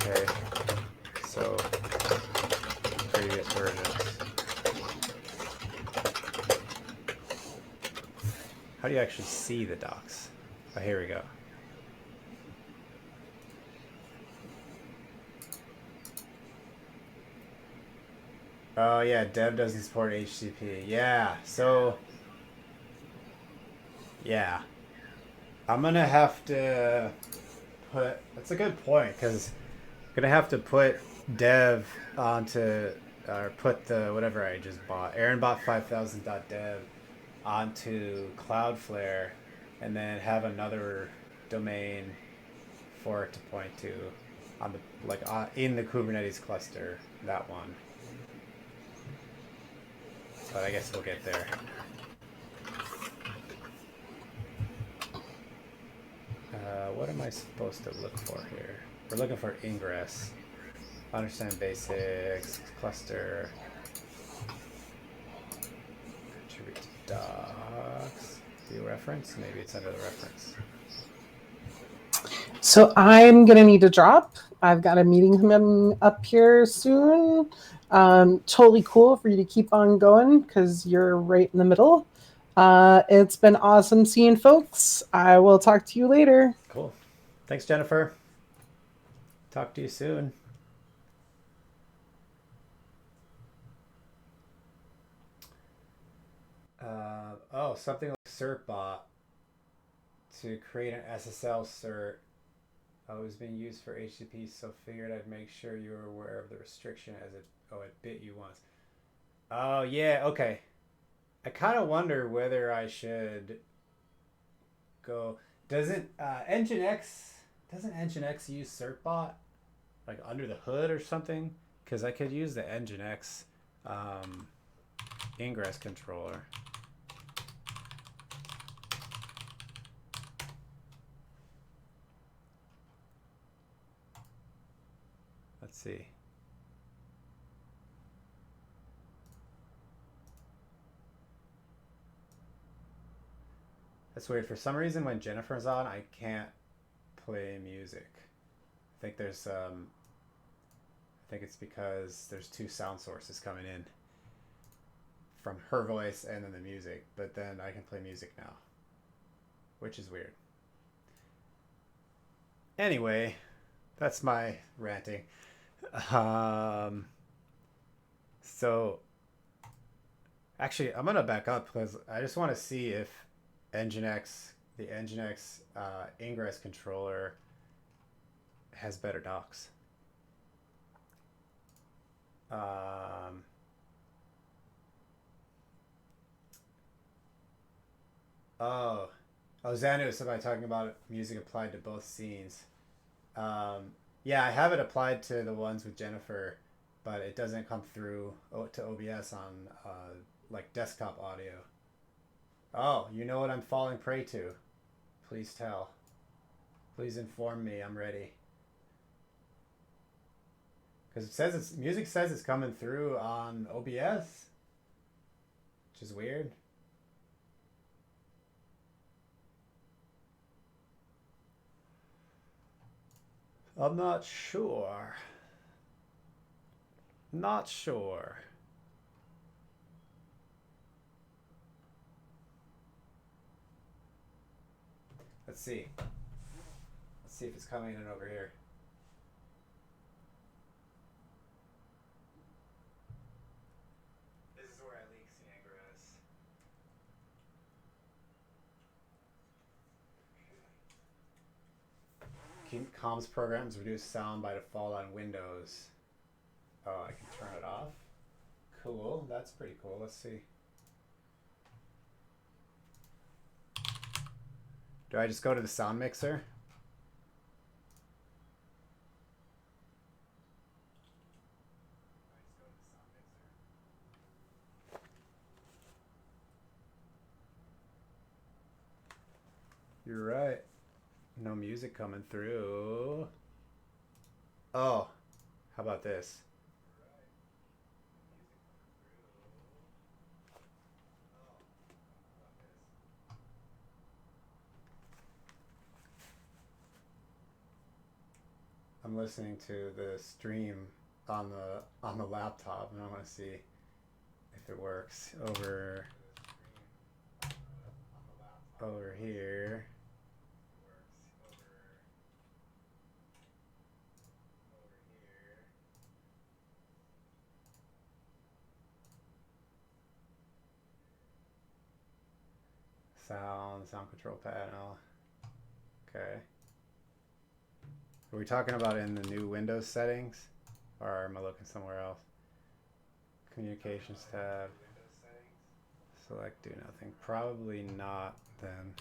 Okay. So previous versions. How do you actually see the docs? Oh, here we go. Oh yeah, dev doesn't support HTTP. Yeah, so yeah, I'm gonna have to put. That's a good point because I'm gonna have to put dev onto or put the whatever I just bought, AaronBot5000.dev onto Cloudflare, and then have another domain for it to point to on the in the Kubernetes cluster. That one. But I guess we'll get there. What am I supposed to look for here? We're looking for ingress. Understand basics, cluster, contribute to docs, view reference. Maybe it's under the reference. So I'm gonna need to drop. I've got a meeting coming up here soon. Totally cool for you to keep on going because you're right in the middle. It's been awesome seeing folks. I will talk to you later. Cool. Thanks, Jennifer. Talk to you soon. Something like certbot to create an SSL cert was being used for HTTP, so figured I'd make sure you were aware of the restriction as it bit you once. Oh yeah, okay. I kind of wonder whether I should go. Doesn't Nginx use certbot like under the hood or something? Because I could use the Nginx ingress controller. Let's see. That's weird. For some reason, when Jennifer's on, I can't play music. I think there's I think it's because there's two sound sources coming in from her voice and then the music. But then I can play music now, which is weird. Anyway, that's my ranting. Um, so actually, I'm gonna back up because I just want to see if the Nginx Ingress controller has better docs. Um, oh, Xanu is somebody talking about music applied to both scenes. Um, yeah, I have it applied to the ones with Jennifer, but it doesn't come through to OBS on like desktop audio. Oh, you know what I'm falling prey to? Please tell. Please inform me. I'm ready. Because it says music says it's coming through on OBS, which is weird. I'm not sure. Not sure. Let's see. Let's see if it's coming in over here. This is where I leak Sangra's. Comms programs reduce sound by default on Windows. Oh, I can turn it off. Cool. That's pretty cool. Let's see. Do I just go to the sound mixer? You're right. No music coming through. Oh, how about this? I'm listening to the stream on the laptop, and I want to see if it works over here. Sound control panel. Okay. Are we talking about in the new Windows settings? Or am I looking somewhere else? Communications tab. Select do nothing. Probably not then.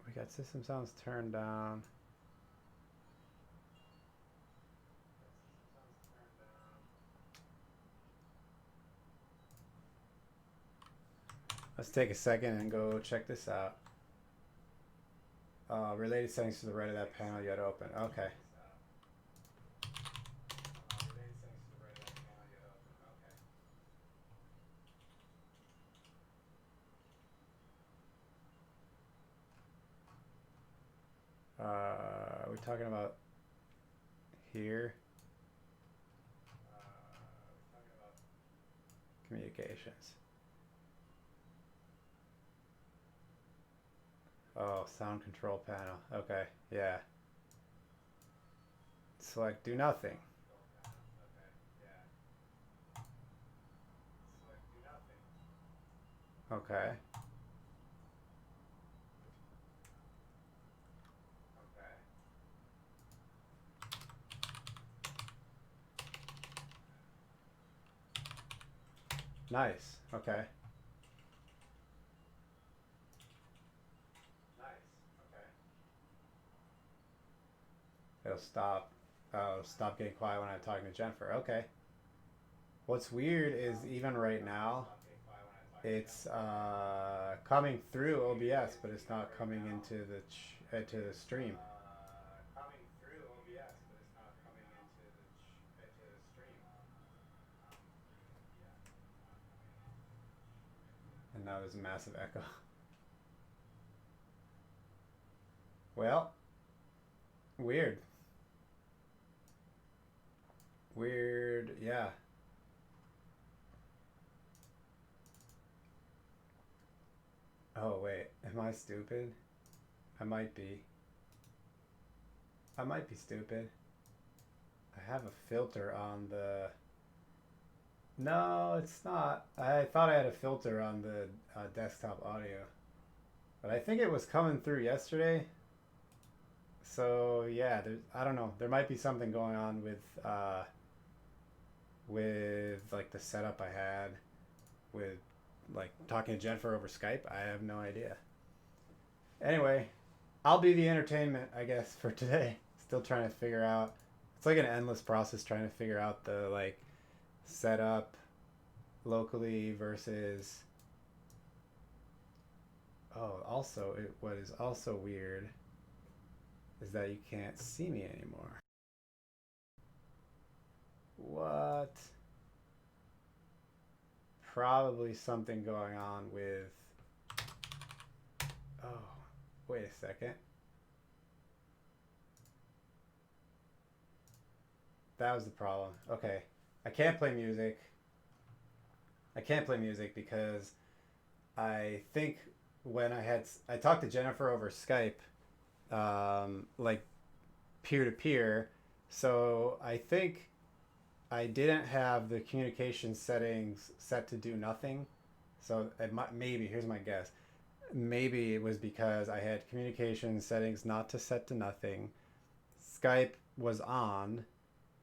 We got system sounds turned down. Let's take a second and go check this out. Related settings to the right of that panel yet open. Okay. Are we talking about here? Communications. Oh, sound control panel. Okay, yeah. Select do nothing. Okay. Nice. Okay. It'll stop. Oh, stop getting quiet when I'm talking to Jennifer. Okay. What's weird is even right now, It's coming through OBS, but it's not coming into the stream. And now there's a massive echo. Well, weird. Weird, yeah. Oh, wait. Am I stupid? I might be. I might be stupid. I have a filter on the... No, it's not. I thought I had a filter on the desktop audio. But I think it was coming through yesterday. So, yeah, I don't know. There might be something going on with like the setup I had with like talking to Jennifer over Skype. I have no idea. Anyway, I'll be the entertainment, I guess, for today. Still trying to figure out. It's like an endless process trying to figure out the like setup locally versus. Oh, also, what is also weird is that you can't see me anymore. What? Probably something going on with. Oh, wait a second. That was the problem. Okay. I can't play music. I can't play music because I think when I talked to Jennifer over Skype, like peer to peer, so I think I didn't have the communication settings set to do nothing. So maybe here's my guess. Maybe it was because I had communication settings not to set to nothing. Skype was on,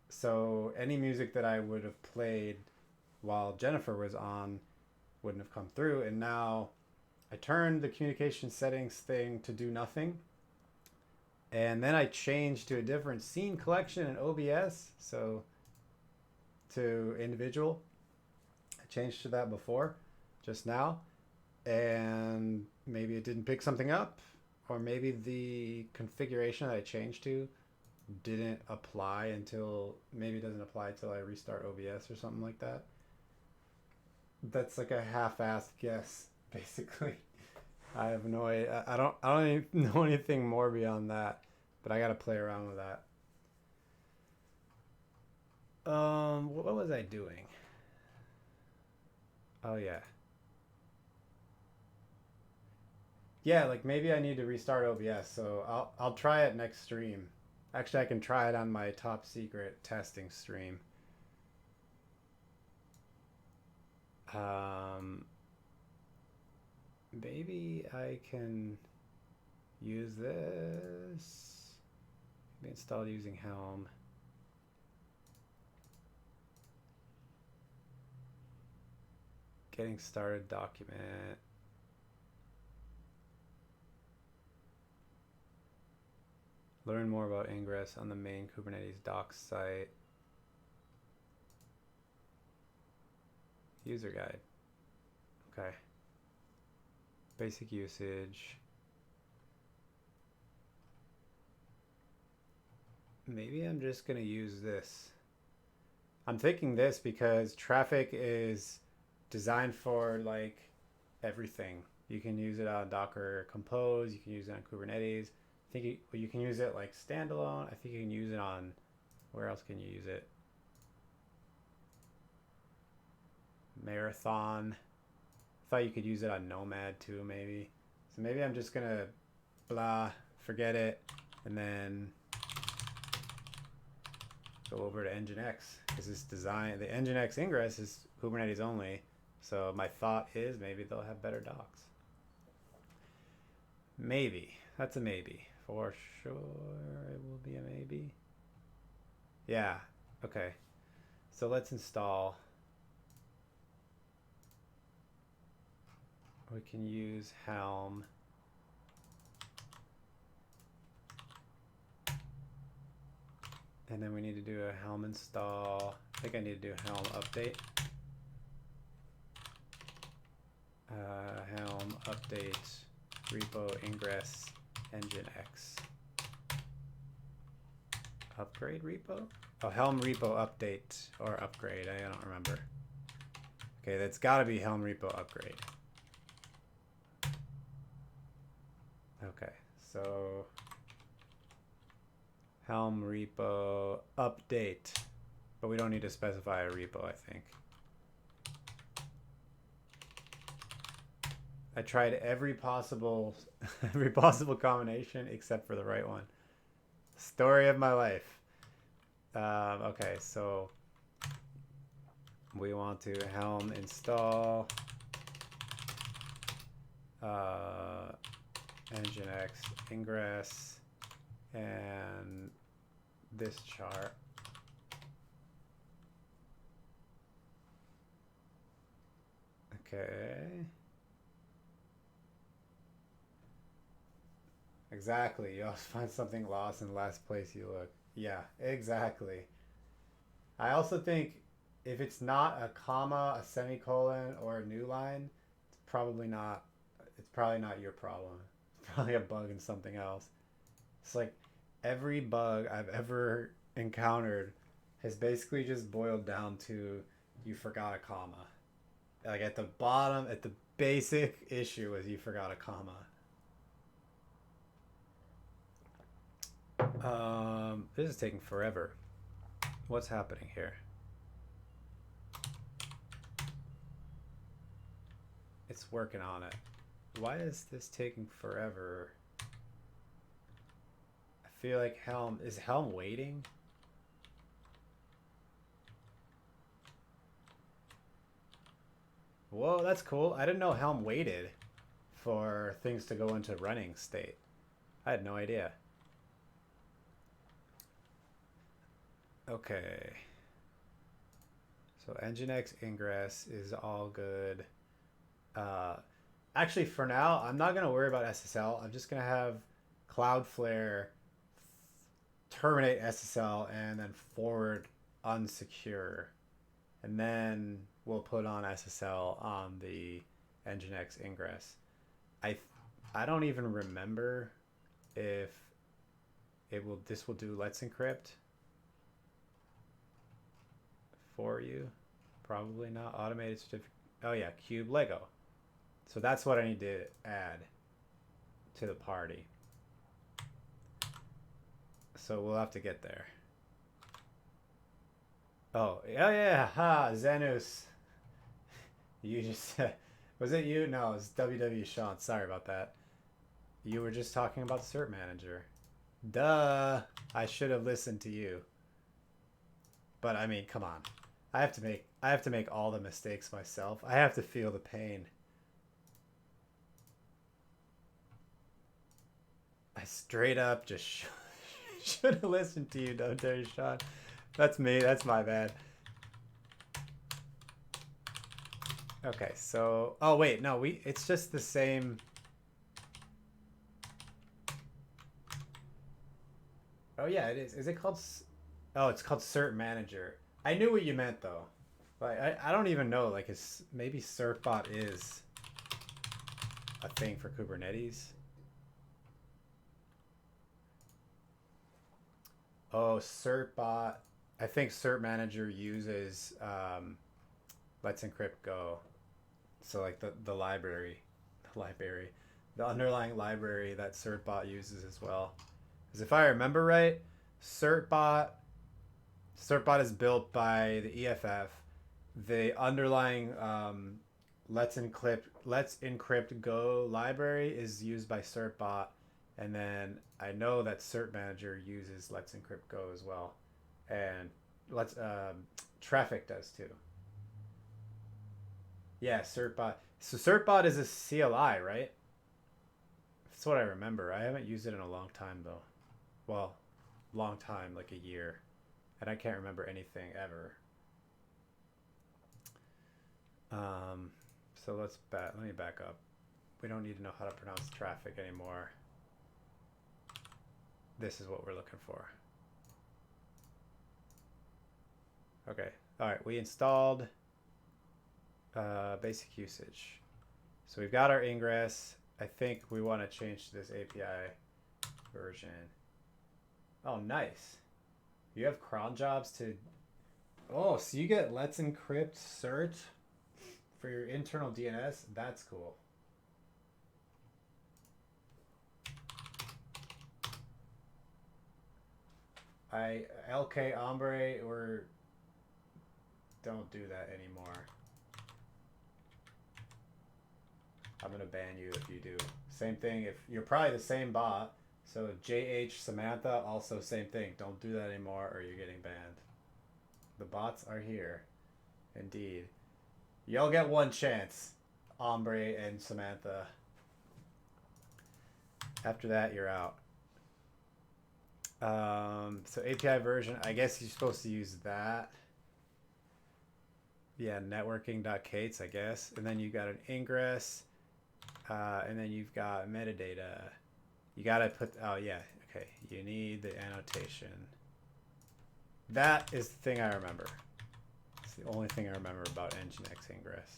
so any music that I would have played while Jennifer was on wouldn't have come through. And now I turned the communication settings thing to do nothing. And then I changed to a different scene collection in OBS. So to individual. I changed to that before, just now. And maybe it didn't pick something up. Or maybe the configuration that I changed to didn't apply until, maybe it doesn't apply until I restart OBS or something like that. That's like a half-assed guess, basically. I have no idea. I don't even know anything more beyond that, but I gotta play around with that. What was I doing? Oh yeah. Yeah, like maybe I need to restart OBS, so I'll try it next stream. Actually, I can try it on my top secret testing stream. Um, maybe I can use this. Be installed using Helm. Getting started document. Learn more about Ingress on the main Kubernetes docs site. User guide. Okay. Basic usage. Maybe I'm just going to use this. I'm thinking this because Traffic is designed for like everything. You can use it on Docker Compose. You can use it on Kubernetes. I think you can use it like standalone. I think you can use it on, where else can you use it? Marathon. I thought you could use it on Nomad too, maybe. So maybe I'm just gonna forget it, and then go over to Nginx, because this design, the Nginx Ingress is Kubernetes only. So my thought is maybe they'll have better docs. Maybe. That's a maybe. For sure it will be a maybe. Yeah. Okay. So let's install. We can use Helm. And then we need to do a Helm install. I think I need to do Helm update. Helm update repo ingress nginx. Upgrade repo? Oh, Helm repo update or upgrade. I don't remember. Okay, that's got to be Helm repo upgrade. Okay, so Helm repo update. But we don't need to specify a repo, I think. I tried every possible combination except for the right one. Story of my life. Okay, so we want to Helm install nginx ingress and this chart. Okay. Exactly. You always find something lost in the last place you look. Yeah, exactly. I also think if it's not a comma, a semicolon, or a new line, it's probably not. It's probably not your problem. It's probably a bug in something else. It's like every bug I've ever encountered has basically just boiled down to you forgot a comma. Like at the bottom, at the basic issue is you forgot a comma. This is taking forever. What's happening here? It's working on it. Why is this taking forever? I feel like Helm... Is Helm waiting? Whoa, that's cool. I didn't know Helm waited for things to go into running state. I had no idea. Okay. So nginx ingress is all good. Actually, for now, I'm not going to worry about SSL. I'm just going to have Cloudflare terminate SSL and then forward unsecure. And then we'll put on SSL on the nginx ingress. I don't even remember if this will do Let's Encrypt for you. Probably not. Automated certificate. Oh yeah, Cube Lego. So that's what I need to add to the party. So we'll have to get there. Oh, yeah, ha, Xenus. You just was it you? No, it's WW Sean. Sorry about that. You were just talking about the cert manager. Duh. I should have listened to you. But I mean, come on. I have to make all the mistakes myself. I have to feel the pain. I straight up just should have listened to you, WW Sean. That's me. That's my bad. Okay, so... Oh, wait. No, it's just the same... Oh, yeah, it is. Is it called... Oh, it's called Cert Manager. I knew what you meant, though. Like, I don't even know. Like, maybe CertBot is a thing for Kubernetes. Oh, CertBot. I think Cert Manager uses Let's Encrypt Go. So, like, the library. The underlying library that CertBot uses as well. Because if I remember right, CertBot is built by the EFF. The underlying Let's Encrypt Go library is used by CertBot, and then I know that Cert Manager uses Let's Encrypt Go as well, and Traffic does too. Yeah, CertBot. So CertBot is a CLI, right? That's what I remember. I haven't used it in a long time though. Well, long time, like a year. And I can't remember anything ever. So let me back up. We don't need to know how to pronounce traffic anymore. This is what we're looking for. Okay. All right. We installed basic usage. So we've got our ingress. I think we want to change to this API version. Oh, nice. You have cron jobs to... Oh, so you get Let's Encrypt cert for your internal DNS? That's cool. LK Ombre, or don't do that anymore. I'm gonna ban you if you do. Same thing, if you're probably the same bot. So JH Samantha, also same thing. Don't do that anymore or you're getting banned. The bots are here. Indeed. Y'all get one chance. Ombre and Samantha. After that, you're out. So API version, I guess you're supposed to use that. Yeah, networking.kates, I guess. And then you got an ingress. And then you've got metadata. You gotta put, oh yeah, okay. You need the annotation. That is the thing I remember. It's the only thing I remember about Nginx ingress.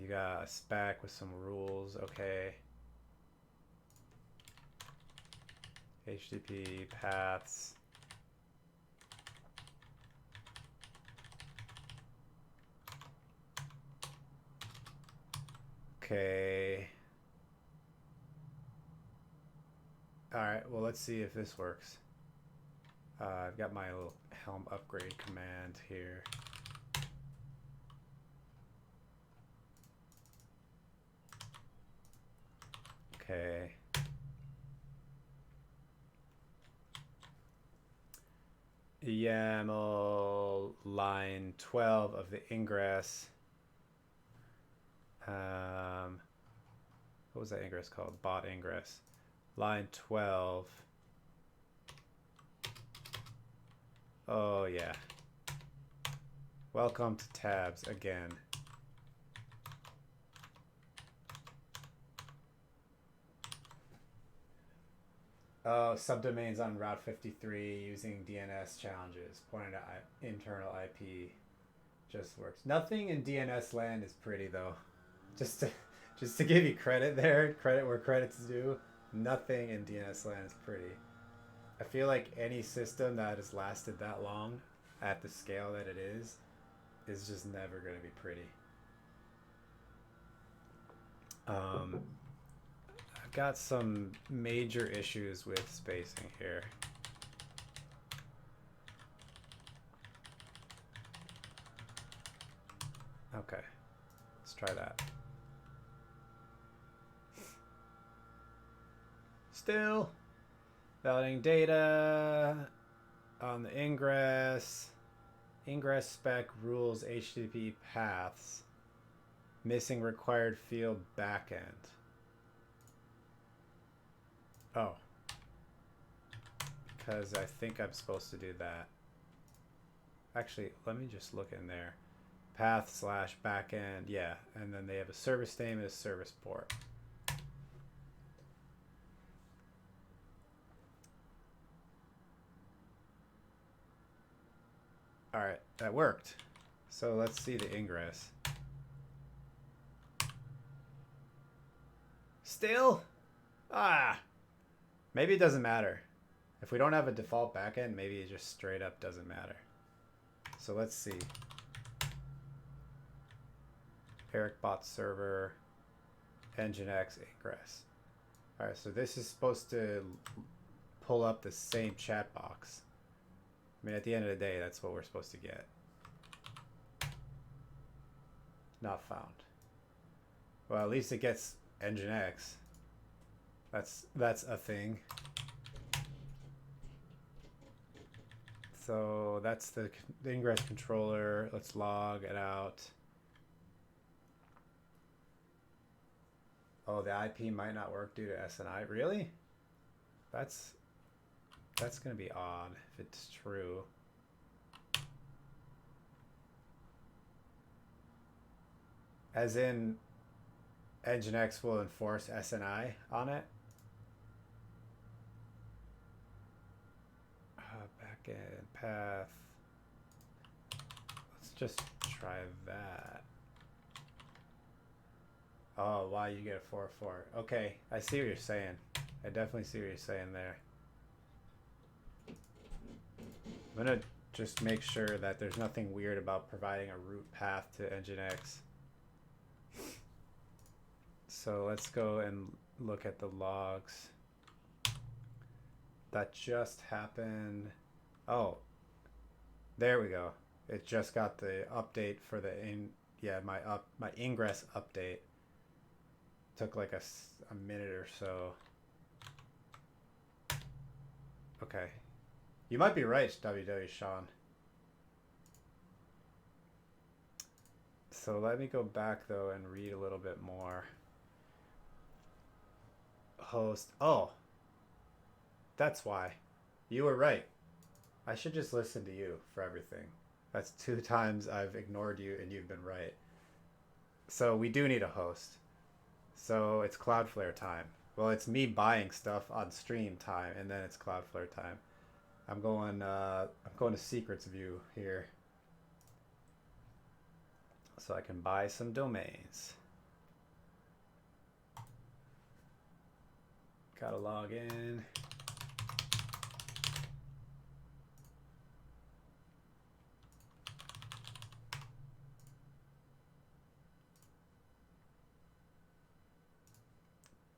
You got a spec with some rules, okay. HTTP paths. Okay. All right, well, let's see if this works. I've got my little Helm upgrade command here. Okay. YAML line 12 of the ingress. What was that ingress called? Bot ingress. Line 12. Oh, yeah. Welcome to tabs again. Oh, subdomains on Route 53 using DNS challenges. Pointing to internal IP just works. Nothing in DNS land is pretty, though. Just to give you credit there, credit where credit's due, nothing in DNS land is pretty. I feel like any system that has lasted that long at the scale that it is just never going to be pretty. I've got some major issues with spacing here. Okay, let's try that. Still validating data on the ingress. Ingress spec rules HTTP paths. Missing required field backend. Oh. Because I think I'm supposed to do that. Actually, let me just look in there. Path / backend, yeah. And then they have a service name and a service port. All right, that worked. So let's see the ingress. Still? Ah, maybe it doesn't matter. If we don't have a default backend, maybe it just straight up doesn't matter. So let's see. Eric bot server, Nginx ingress. All right, so this is supposed to pull up the same chat box. I mean, at the end of the day, that's what we're supposed to get. Not found. Well, at least it gets Nginx. That's a thing. So that's the ingress controller. Let's log it out. Oh, the IP might not work due to SNI. Really? That's going to be odd if it's true. As in, Nginx will enforce SNI on it. Backend path. Let's just try that. Oh, why you get a 404? Okay, I see what you're saying. I definitely see what you're saying there. I'm gonna just make sure that there's nothing weird about providing a root path to Nginx. So let's go and look at the logs. That just happened. Oh, there we go. It just got the update for my ingress update. Took like a minute or so. Okay. You might be right, WW Sean. So let me go back though and read a little bit more. Host. Oh, that's why. You were right. I should just listen to you for everything. That's 2 times I've ignored you and you've been right. So we do need a host. So it's Cloudflare time. Well, it's me buying stuff on stream time, and then it's Cloudflare time. I'm going to secrets view here, so I can buy some domains. Gotta log in.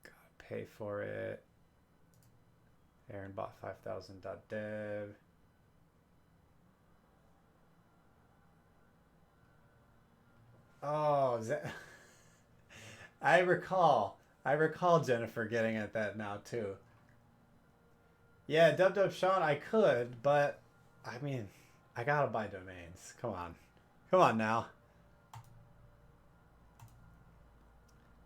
Gotta pay for it. Aaron bought 5000.dev. Oh, I recall. I recall Jennifer getting at that now too. Yeah, Dub Sean, I could, but I mean, I gotta buy domains. Come on. Come on now.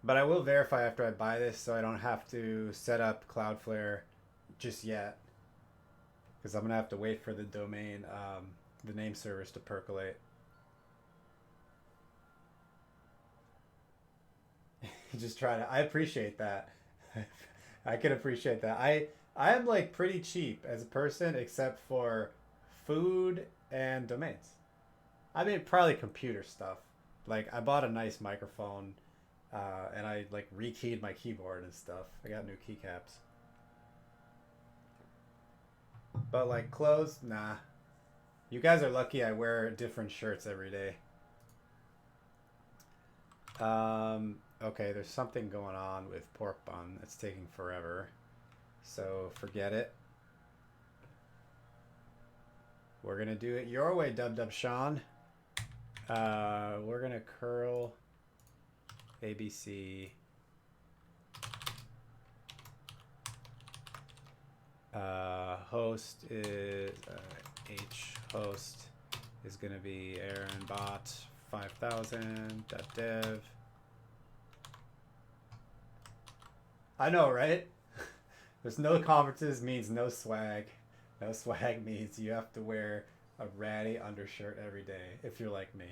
But I will verify after I buy this so I don't have to set up Cloudflare just yet. Because I'm going to have to wait for the domain, the name servers to percolate. Just try to. I appreciate that. I can appreciate that. I am like pretty cheap as a person except for food and domains. I mean, probably computer stuff. Like I bought a nice microphone, and I like rekeyed my keyboard and stuff. I got new keycaps. But like clothes, nah. You guys are lucky I wear different shirts every day. Okay, there's something going on with pork bun. It's taking forever. So forget it. We're gonna do it your way, Dub Sean. We're gonna curl ABC. Host is H host is gonna be Aaron bot 5000.dev. I know, right? There's no conferences means no swag. No swag means you have to wear a ratty undershirt every day if you're like me.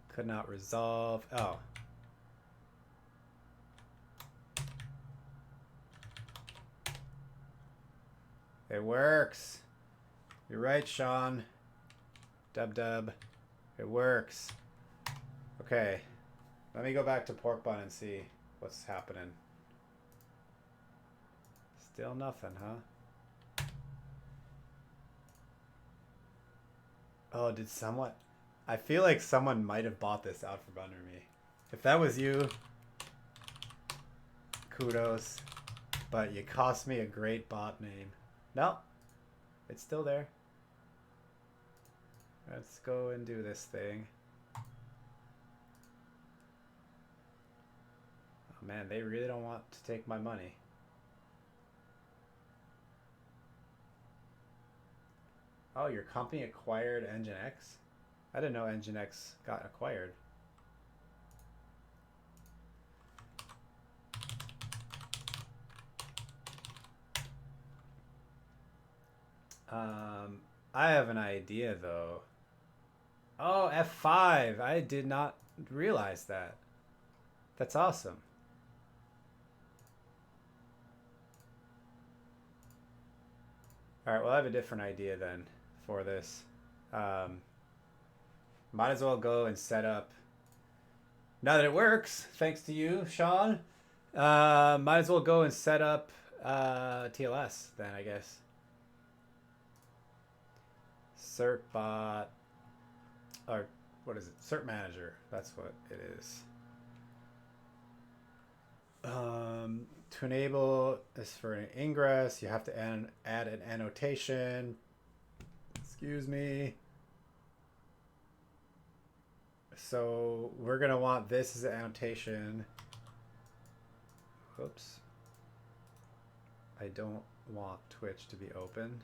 Could not resolve. Oh. It works. You're right, Sean. Dub. It works. Okay. Let me go back to pork bun and see what's happening. Still nothing, huh? Oh, did someone... I feel like someone might have bought this out from under me. If that was you, kudos. But you cost me a great bot name. No, it's still there. Let's go and do this thing. Oh man, they really don't want to take my money. Oh, your company acquired Nginx? I didn't know Nginx got acquired. I have an idea though. Oh, F5. I did not realize that. That's awesome. All right, well, I have a different idea then for this. Might as well go and set up. Now that it works, thanks to you, Sean. Might as well go and set up TLS then, I guess. Certbot, or what is it? Cert Manager. That's what it is. To enable this for an ingress, you have to add an annotation. Excuse me. So we're going to want this as an annotation. Whoops. I don't want Twitch to be open.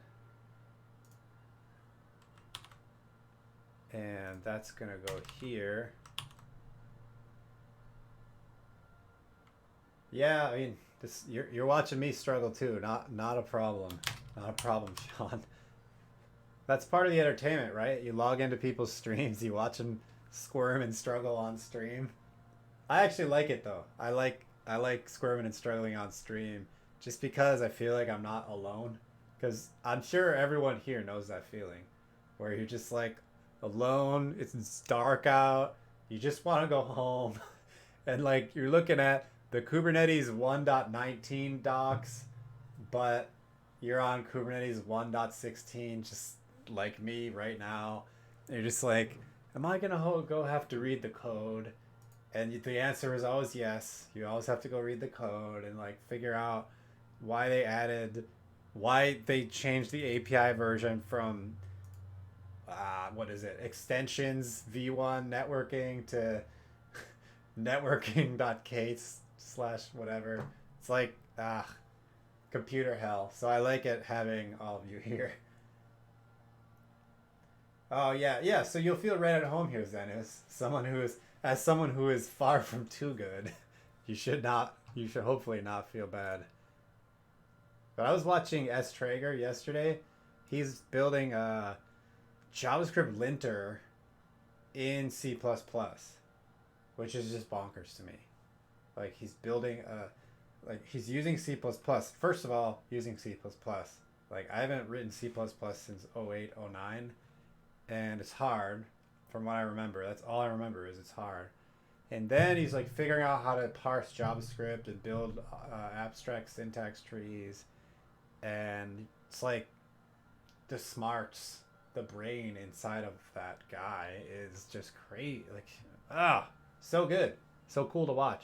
And that's going to go here. Yeah, I mean, this you're watching me struggle too. Not a problem. Not a problem, Sean. That's part of the entertainment, right? You log into people's streams, you watch them squirm and struggle on stream. I actually like it though. I like squirming and struggling on stream just because I feel like I'm not alone. Because I'm sure everyone here knows that feeling, where you're just like alone. It's dark out. You just want to go home, and like you're looking at the Kubernetes 1.19 docs, but you're on Kubernetes 1.16, just like me right now. And you're just like, am I gonna go have to read the code? And the answer is always yes. You always have to go read the code and like figure out why they changed the API version from what is it, extensions v1 networking to networking.k / whatever. It's like computer hell. So I like it having all of you here. Oh yeah. So you'll feel right at home here, Zenus. Someone who is far from too good. You should hopefully not feel bad. But I was watching S. Traeger yesterday. He's building a JavaScript linter in C++, which is just bonkers to me. Like he's building he's using C++. First of all, using C++. Like I haven't written C++ since 08, 09, and it's hard from what I remember. That's all I remember is it's hard. And then he's like figuring out how to parse JavaScript and build abstract syntax trees. And it's like the smarts, the brain inside of that guy is just crazy. Like, so good. So cool to watch.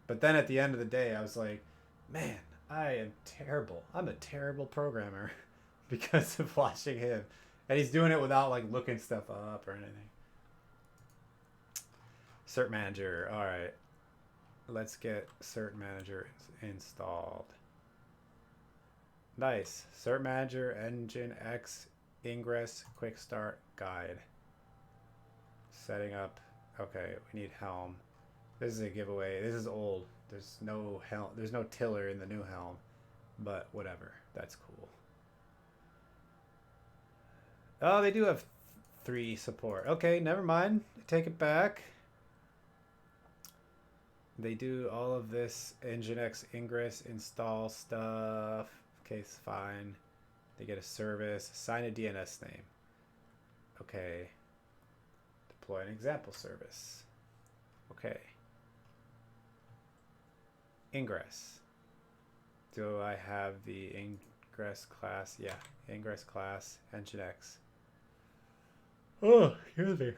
But then at the end of the day, I was like, man, I am terrible. I'm a terrible programmer because of watching him. And he's doing it without like looking stuff up or anything. Cert Manager. All right. Let's get Cert Manager installed. Nice. Cert Manager, Nginx, Ingress, Quick Start Guide. Setting up. Okay, we need Helm. This is a giveaway. This is old. There's no Helm. There's no tiller in the new Helm. But whatever. That's cool. Oh, they do have 3 support. Okay, never mind. Take it back. They do all of this Nginx Ingress install stuff. Okay, it's fine. They get a service. Assign a DNS name. Okay. Deploy an example service. Okay. Ingress. Do I have the Ingress class? Yeah, Ingress class, Nginx. Oh, excuse me.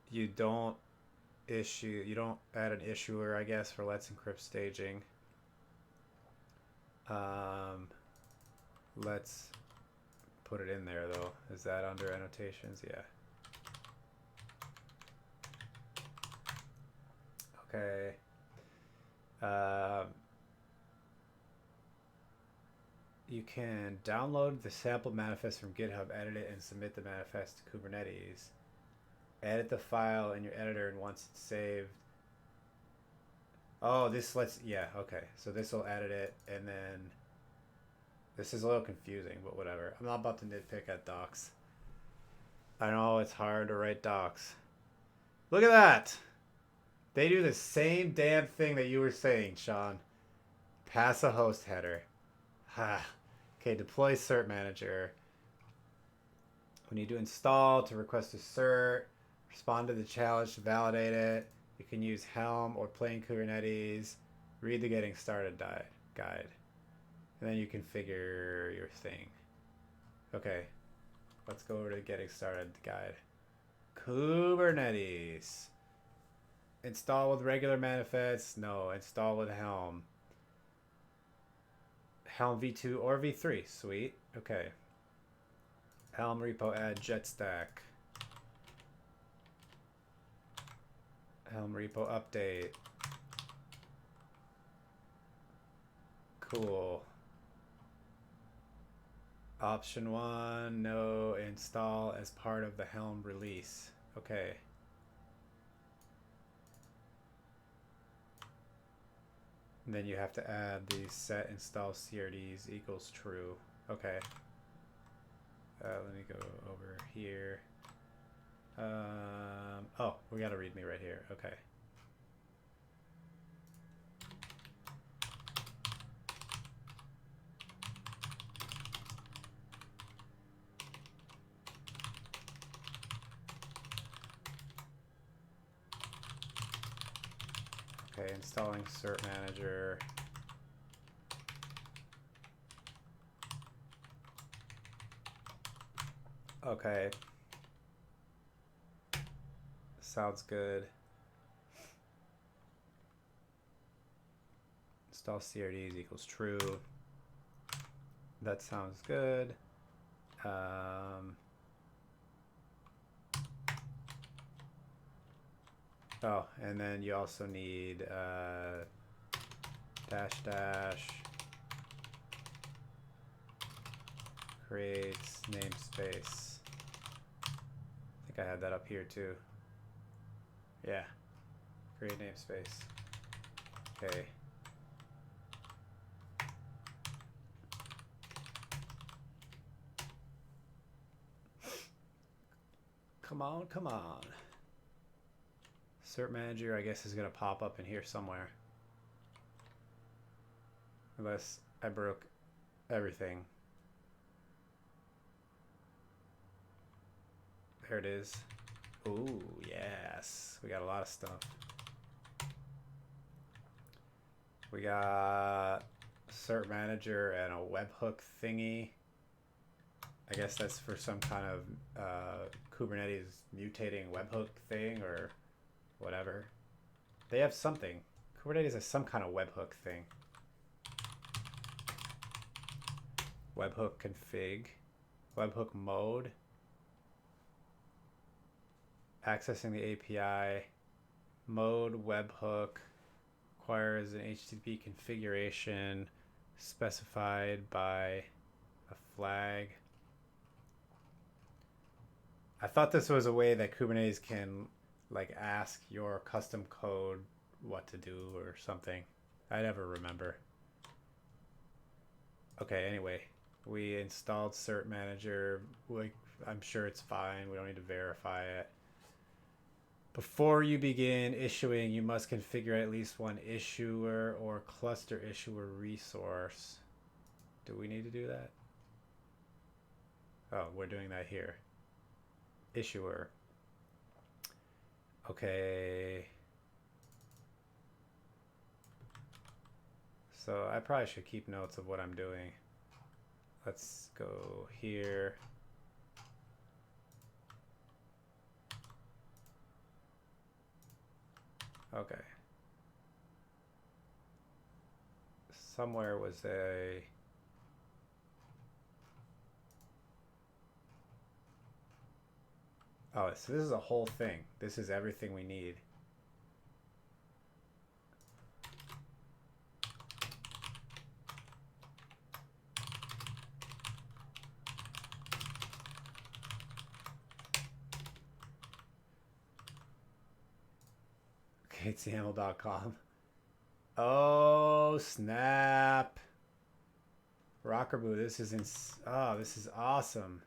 You don't add an issuer, I guess, for Let's Encrypt staging. Let's put it in there though. Is that under annotations? Yeah. Okay. You can download the sample manifest from GitHub, edit it, and submit the manifest to Kubernetes. Edit the file in your editor, and once it's saved. Oh, yeah, okay. So this will edit it, and then this is a little confusing, but whatever. I'm not about to nitpick at docs. I know it's hard to write docs. Look at that! They do the same damn thing that you were saying, Sean. Pass a host header. Ha. Okay, deploy cert manager. We need to install to request a cert, respond to the challenge to validate it. You can use Helm or plain Kubernetes. Read the getting started guide. And then you configure your thing. Okay, let's go over to the getting started guide. Kubernetes. Install with regular manifests. No, install with Helm. Helm v2 or v3. Sweet. Okay. Helm repo add jetstack. Helm repo update. Cool. Option 1, no, install as part of the Helm release. Okay. And then you have to add the set install CRDs equals true. Okay. Let me go over here. Oh, we got a readme right here. Okay. Okay, installing cert manager. Okay. Sounds good. Install CRDs equals true. That sounds good. Oh, and then you also need dash creates namespace. I think I had that up here too. Yeah, create namespace. Okay. Come on, come on. Cert manager, I guess, is gonna pop up in here somewhere. Unless I broke everything. There it is. Ooh, yes. We got a lot of stuff. We got cert manager and a webhook thingy. I guess that's for some kind of Kubernetes mutating webhook thing or whatever. They have something. Kubernetes has some kind of webhook thing. Webhook config. Webhook mode. Accessing the API. Mode webhook requires an HTTP configuration specified by a flag. I thought this was a way that Kubernetes can like ask your custom code what to do or something. I never remember. Okay, anyway, we installed cert manager. I'm sure it's fine. We don't need to verify it. Before you begin issuing, you must configure at least one issuer or cluster issuer resource. Do we need to do that? Oh, we're doing that here. Issuer. Okay. So I probably should keep notes of what I'm doing. Let's go here. Okay. Somewhere was a... Oh, so this is a whole thing. This is everything we need. KTML.com. Oh, snap. Rockerboo, this is oh, this is awesome.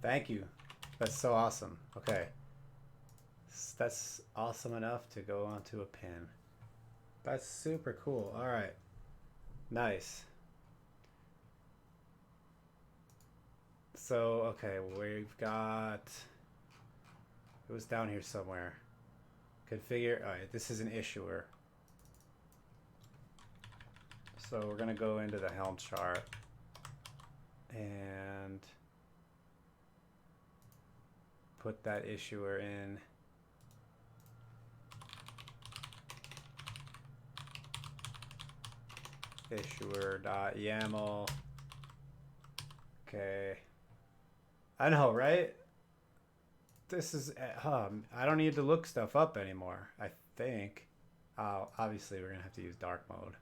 Thank you. That's so awesome. Okay. That's awesome enough to go onto a pin. That's super cool. All right. Nice. So, okay, we've got... It was down here somewhere. Configure... All right, this is an issuer. So we're going to go into the Helm chart. And put that issuer in. Issuer.yaml. Okay. I know, right? This is, I don't need to look stuff up anymore, I think. Obviously, we're going to have to use dark mode.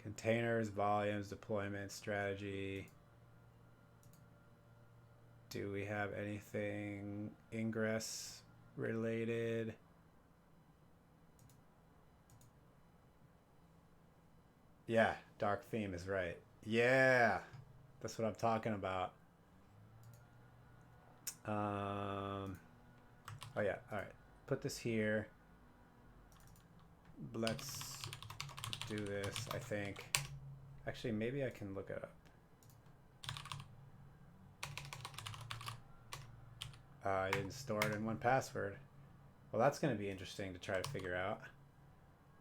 Containers, volumes, deployment, strategy. Do we have anything ingress related? Yeah, dark theme is right. Yeah, that's what I'm talking about. Oh yeah, all right. Put this here. Let's do this, I think. Actually, maybe I can look it up. I didn't store it in 1Password. Well, that's going to be interesting to try to figure out.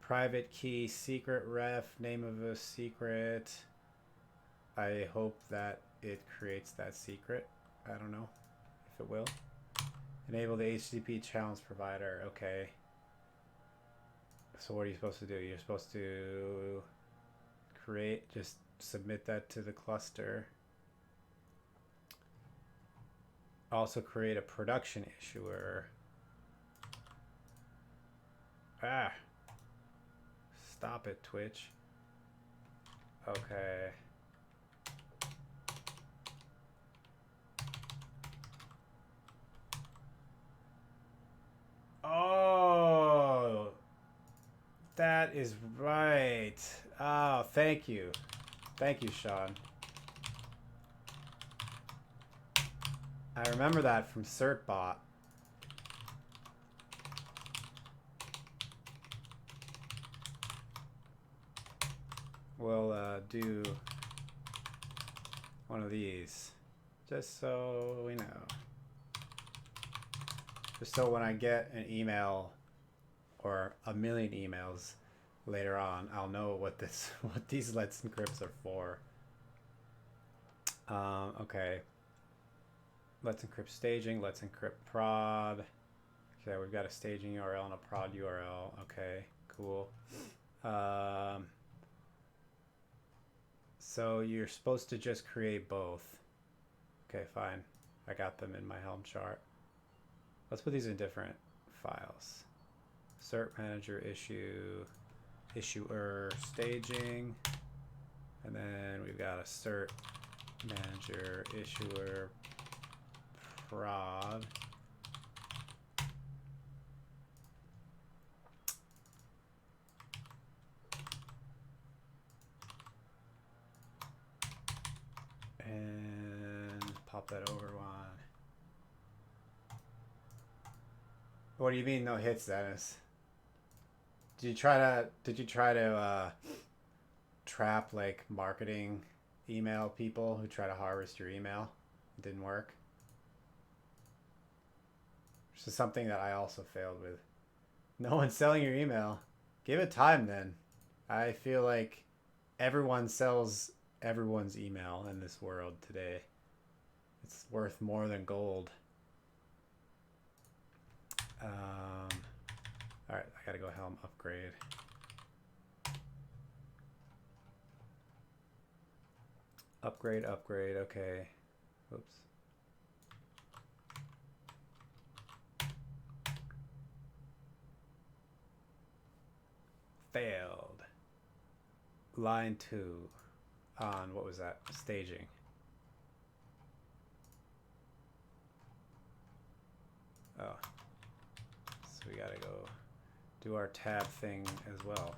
Private key, secret ref, name of a secret. I hope that it creates that secret. I don't know if it will. Enable the HTTP challenge provider. Okay. So what are you supposed to do? You're supposed to just submit that to the cluster. Also create a production issuer. Ah. Stop it, Twitch. Okay. Oh, that is right. Oh, thank you. Thank you, Sean. I remember that from CertBot. We'll do one of these, just so we know. Just so when I get an email or a million emails later on, I'll know what these Let's Encrypts are for. Okay. Let's encrypt staging. Let's encrypt prod. Okay, we've got a staging URL and a prod URL. Okay, cool. So you're supposed to just create both. Okay, fine. I got them in my Helm chart. Let's put these in different files. Cert manager issue, issuer staging, and then we've got a cert manager issuer prod. And pop that over one. What do you mean no hits, Dennis? Did you try to trap like marketing email people who try to harvest your email? It didn't work. This is something that I also failed with. No one's selling your email. Give it time then. I feel like everyone sells everyone's email in this world today. It's worth more than gold. All right, I gotta go Helm upgrade. Upgrade, okay. Oops. Failed. Line 2 on, what was that? Staging. Oh. So we gotta go do our tab thing as well.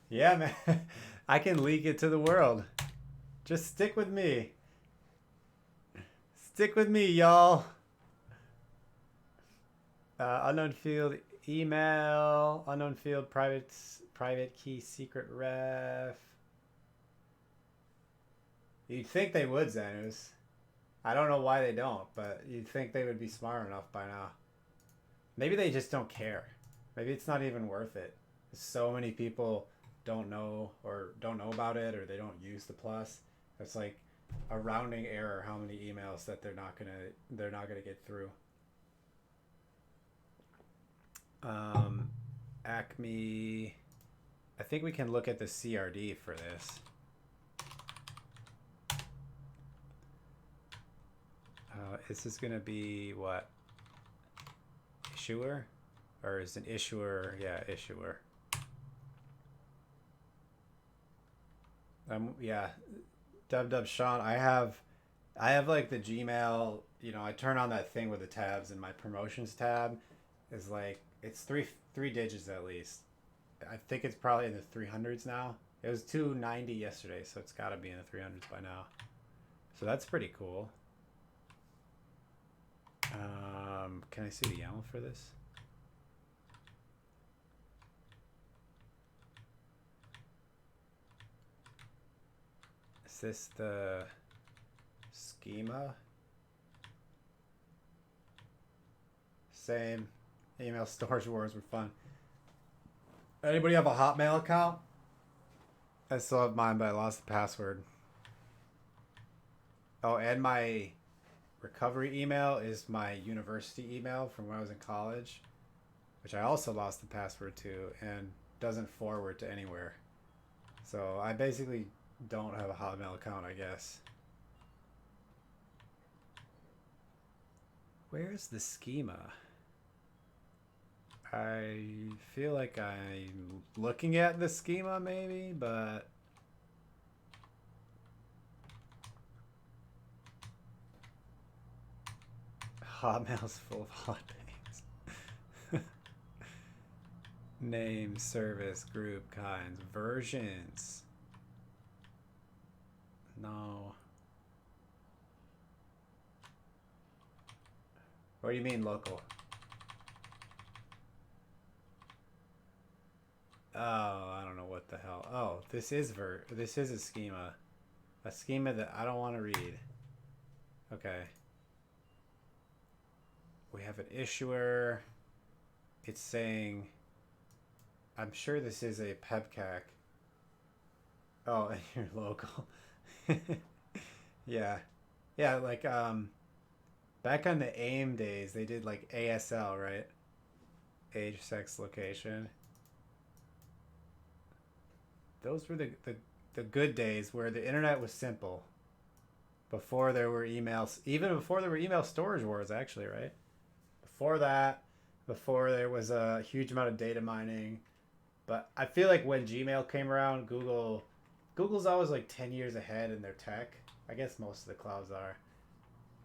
Yeah, man. I can leak it to the world. Just stick with me. Stick with me, y'all. Unknown field email, unknown field private key secret ref. You'd think they would, Zanus. I don't know why they don't, but you'd think they would be smart enough by now. Maybe they just don't care. Maybe it's not even worth it. So many people don't know about it, or they don't use the plus. It's like a rounding error how many emails that they're not gonna get through. Acme. I think we can look at the CRD for this. Is this gonna be what? Issuer? Or is an issuer? Yeah, issuer. Yeah. Dub Sean, I have like the Gmail, I turn on that thing with the tabs, and my promotions tab is like, it's three digits at least. I think it's probably in the 300s now. It was 290 yesterday, so it's got to be in the 300s by now. So that's pretty cool. Can I see the YAML for this? Is this the schema? Same. Email storage wars were fun. Anybody have a Hotmail account? I still have mine, but I lost the password. Oh, and my recovery email is my university email from when I was in college, which I also lost the password to and doesn't forward to anywhere. So I basically don't have a Hotmail account, I guess. Where's the schema? I feel like I'm looking at the schema maybe, but Hotmail's full of hot names. Name, service, group, kinds, versions. No. What do you mean local? Oh, I don't know what the hell. Oh, this is a schema. A schema that I don't want to read. Okay. We have an issuer. It's saying, I'm sure this is a pebcac. Oh, and you're local. Yeah. Yeah, like back on the AIM days, they did like ASL, right? Age, sex, location. Those were the good days where the internet was simple. Before there were emails, even before there were email storage wars, actually, right? Before that, before there was a huge amount of data mining. But I feel like when Gmail came around, Google's always like 10 years ahead in their tech. I guess most of the clouds are.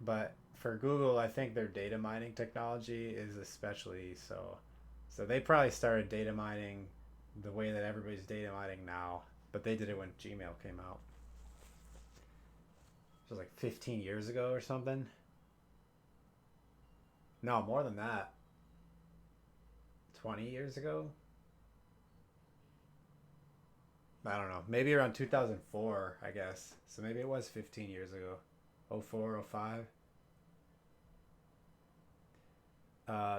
But for Google, I think their data mining technology is especially so. So they probably started data mining the way that everybody's data mining now. But they did it when Gmail came out. It was like 15 years ago or something. No, more than that. 20 years ago? I don't know. Maybe around 2004, I guess. So maybe it was 15 years ago. 04, 05.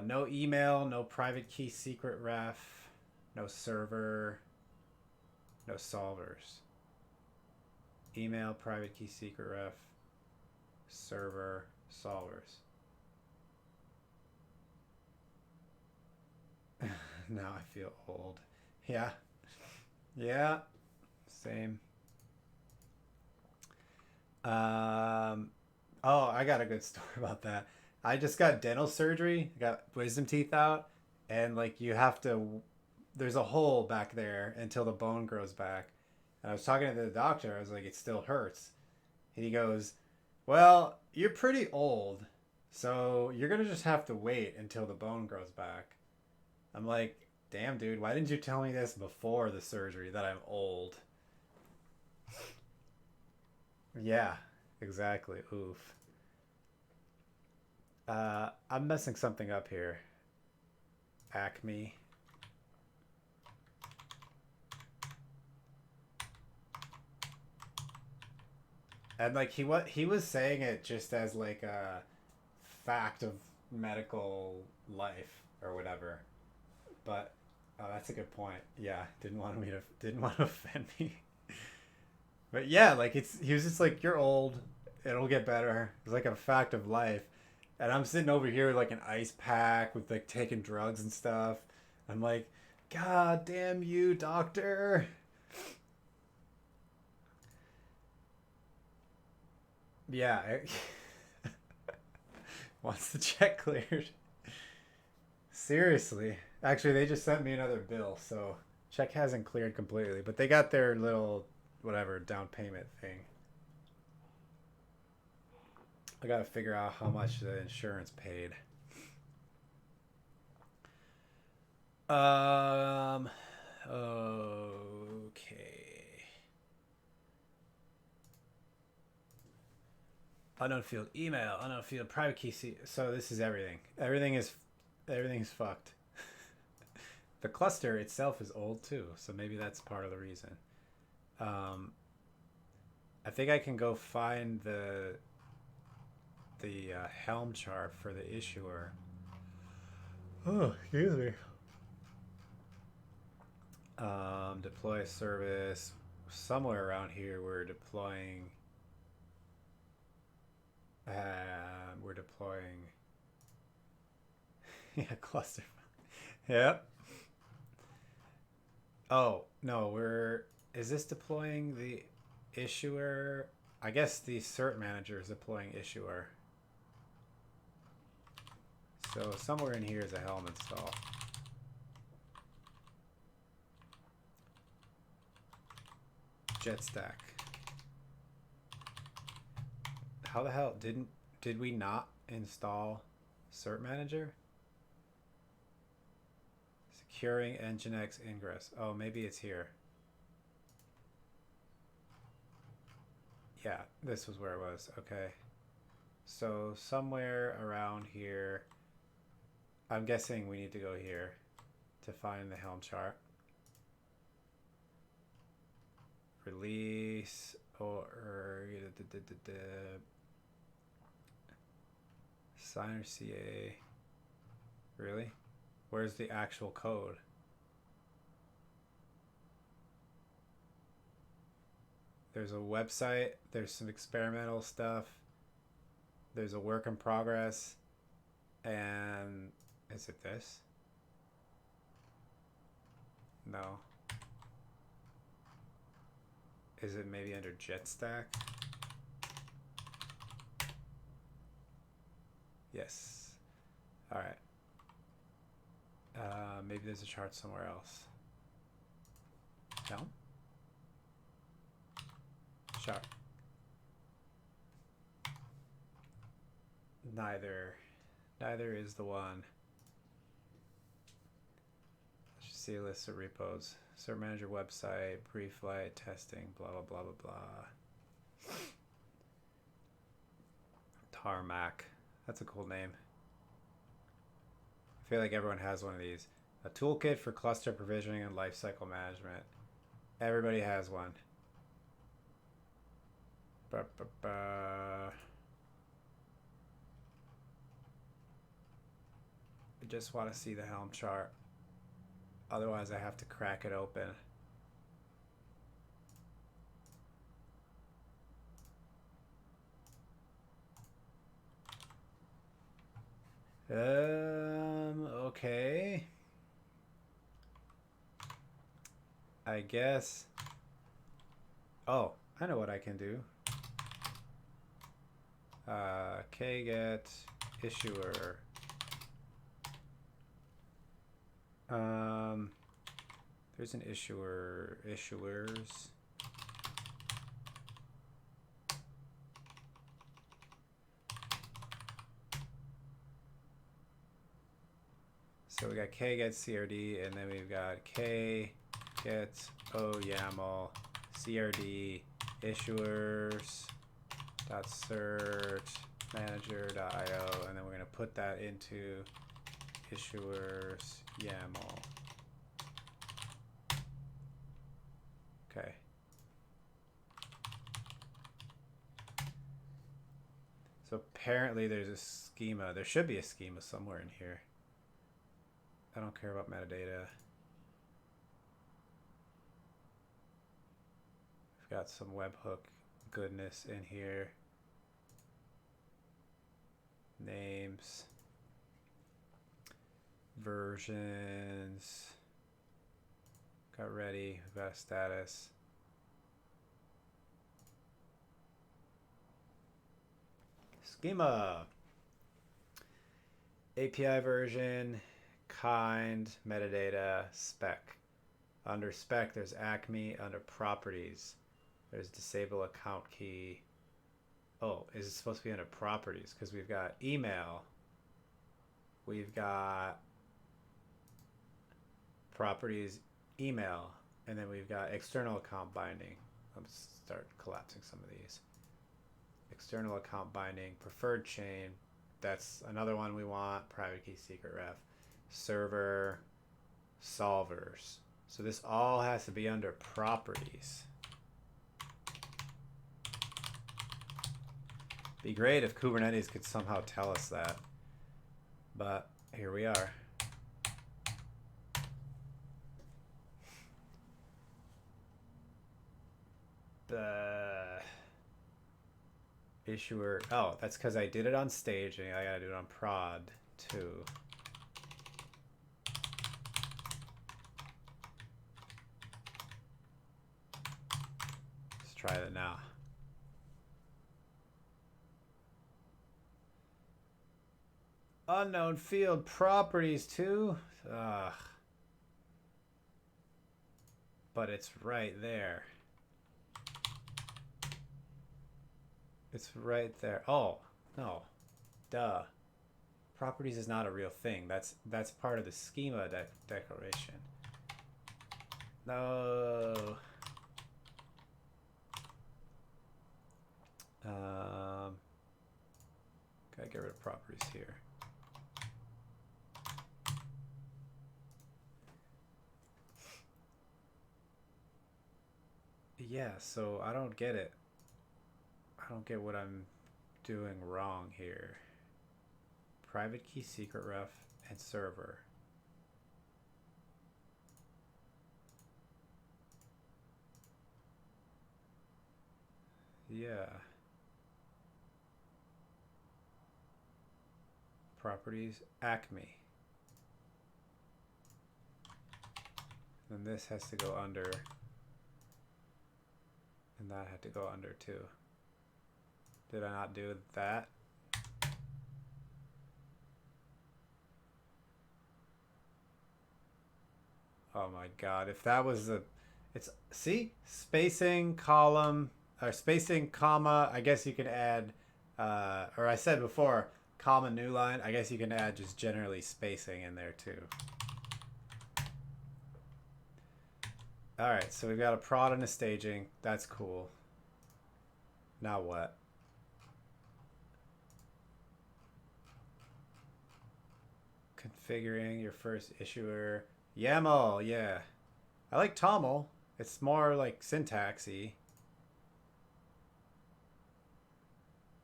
No email, no private key secret ref, no server, no solvers. Email, private key secret ref, server, solvers. Now I feel old. Yeah. Yeah. Same. Oh, I got a good story about that. I just got dental surgery. I got wisdom teeth out, and like you have to, there's a hole back there until the bone grows back. And I was talking to the doctor. I was like, it still hurts. And he goes, well, you're pretty old, so you're gonna just have to wait until the bone grows back. I'm like, damn, dude, why didn't you tell me this before the surgery that I'm old? Yeah, exactly. Oof. I'm messing something up here. Acme. And like he was saying it just as like a fact of medical life or whatever. But oh, that's a good point. Yeah, didn't want to offend me. But yeah, like it's he was just like you're old, it'll get better. It's like a fact of life. And I'm sitting over here with like an ice pack with like taking drugs and stuff. I'm like, God damn you, doctor. Yeah, wants the check cleared. Seriously. Actually, they just sent me another bill, so check hasn't cleared completely, but they got their little whatever down payment thing. I got to figure out how much the insurance paid. Um okay. Unknown field email, unknown field private key. So this is everything. Everything's fucked. The cluster itself is old too, so maybe that's part of the reason. Um, I think I can go find the Helm chart for the issuer. Oh, excuse me. Deploy service. Somewhere around here, we're deploying. We're deploying. Yeah, cluster. Yep. Oh no, we're. Is this deploying the issuer? I guess the cert manager is deploying issuer. So somewhere in here is a Helm install. Jetstack. How the hell did we not install cert manager? Securing Nginx ingress. Oh, maybe it's here. Yeah, this was where it was. Okay. So somewhere around here, I'm guessing we need to go here to find the Helm chart. Release or signer CA. Really? Where's the actual code? There's a website, there's some experimental stuff, there's a work in progress, and is it this? No. Is it maybe under Jetstack? Yes. Alright. Maybe there's a chart somewhere else. No? Chart. Neither is the one. Let's see a list of repos. Cert manager website, pre-flight testing, blah blah blah blah blah. Tarmac. That's a cool name. I feel like everyone has one of these. A toolkit for cluster provisioning and lifecycle management. Everybody has one. I just want to see the Helm chart. Otherwise, I have to crack it open. Okay. I guess. Oh, I know what I can do. Kget issuer. There's an issuers. So we got kget crd, and then we've got kget OYAML crd issuers. .search manager.io, and then we're going to put that into issuers YAML. Okay. So apparently there's a schema. There should be a schema somewhere in here. I don't care about metadata. We've got some webhook goodness in here. Names. Versions. Got ready. We've got a status. Schema. API version, kind, metadata, spec. Under spec, there's Acme. Under properties, there's disable account key. Oh, is it supposed to be under properties? Because we've got email. We've got properties, email, and then we've got external account binding. Let's start collapsing some of these. External account binding, preferred chain. That's another one we want. Private key secret ref. Server, solvers. So this all has to be under properties. Be great if Kubernetes could somehow tell us that. But here we are. The issuer. Oh, that's because I did it on staging. I gotta do it on prod too. Let's try that now. Unknown field properties too. Ugh. But it's right there. It's right there. Oh, no. Duh. Properties is not a real thing. That's part of the schema declaration. No. Gotta get rid of properties here. Yeah, so I don't get it. I don't get what I'm doing wrong here. Private key secret ref and server. Yeah. Properties, Acme. Then this has to go under. And that had to go under too. Did I not do that? Oh my god, if that was the... It's... See? Spacing, column, or spacing, comma, I guess you can add... or I said before, comma, new line. I guess you can add just generally spacing in there too. Alright, so we've got a prod and a staging. That's cool. Now what? Configuring your first issuer. YAML, yeah. I like TOML. It's more like syntaxy.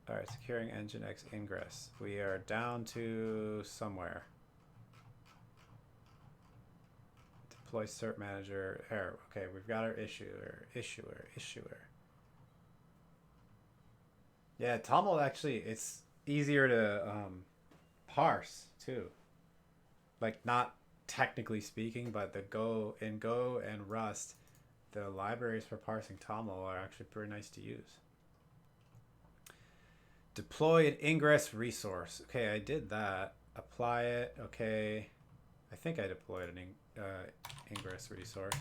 Alright, securing Nginx ingress. We are down to somewhere. Deploy cert manager. There. Okay, we've got our issuer. Yeah, TOML actually, it's easier to parse too. Like, not technically speaking, but the Go and Rust, the libraries for parsing TOML are actually pretty nice to use. Deploy an ingress resource. Okay, I did that. Apply it. Okay. I think I deployed an ingress resource.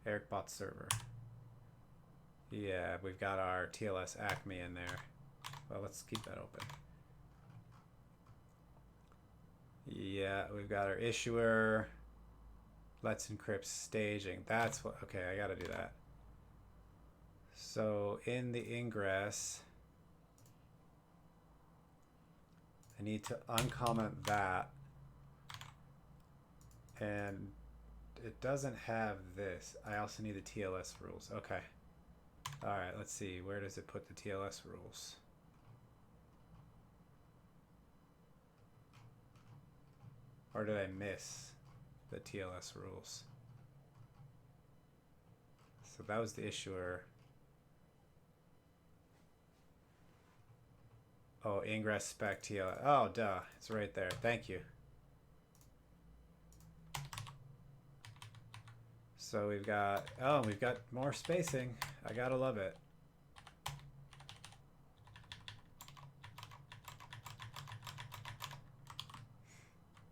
Eric bot server. Yeah, we've got our TLS Acme in there. Well, let's keep that open. Yeah, we've got our issuer. Let's encrypt staging. That's what... Okay, I gotta do that. So in the ingress, I need to uncomment that. And it doesn't have this. I also need the TLS rules. Okay. All right, let's see. Where does it put the TLS rules? Or did I miss the TLS rules? So that was the issuer. Oh, ingress spec TLS. Oh, duh. It's right there. Thank you. So we've got more spacing. I gotta love it.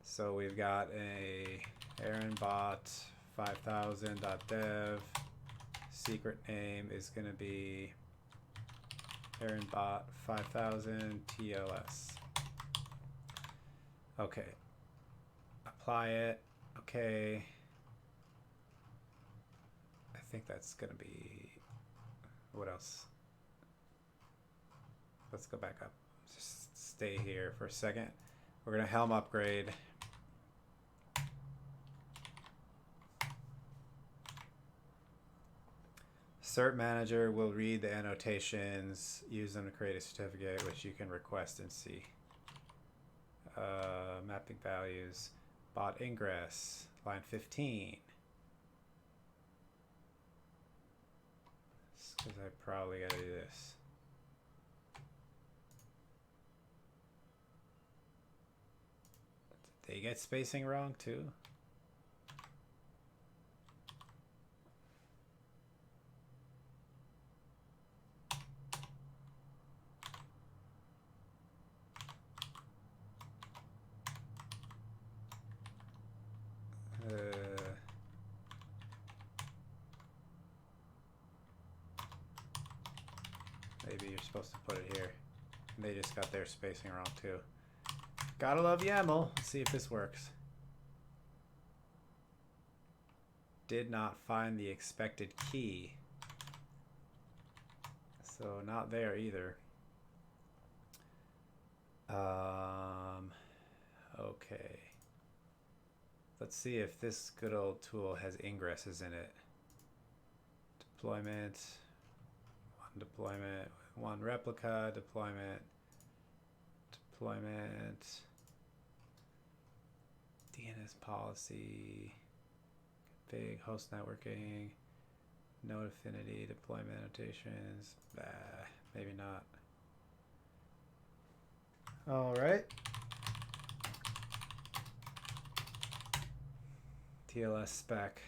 So we've got a aaronbot 5000.dev. Secret name is gonna be aaronbot 5000 TLS. Okay. Apply it. Okay. I think that's gonna be, what else? Let's go back up. Just stay here for a second. We're gonna Helm upgrade. Cert manager will read the annotations, use them to create a certificate, which you can request and see. Mapping values, bot ingress, line 15. Because I probably gotta do this. Did they get spacing wrong too? Maybe you're supposed to put it here. They just got their spacing wrong too. Gotta love YAML. Let's see if this works. Did not find the expected key. So not there either. Okay. Let's see if this good old tool has ingresses in it. Deployment, one replica, deployment, DNS policy, config, host networking, node affinity, deployment annotations. Maybe not. All right. TLS spec.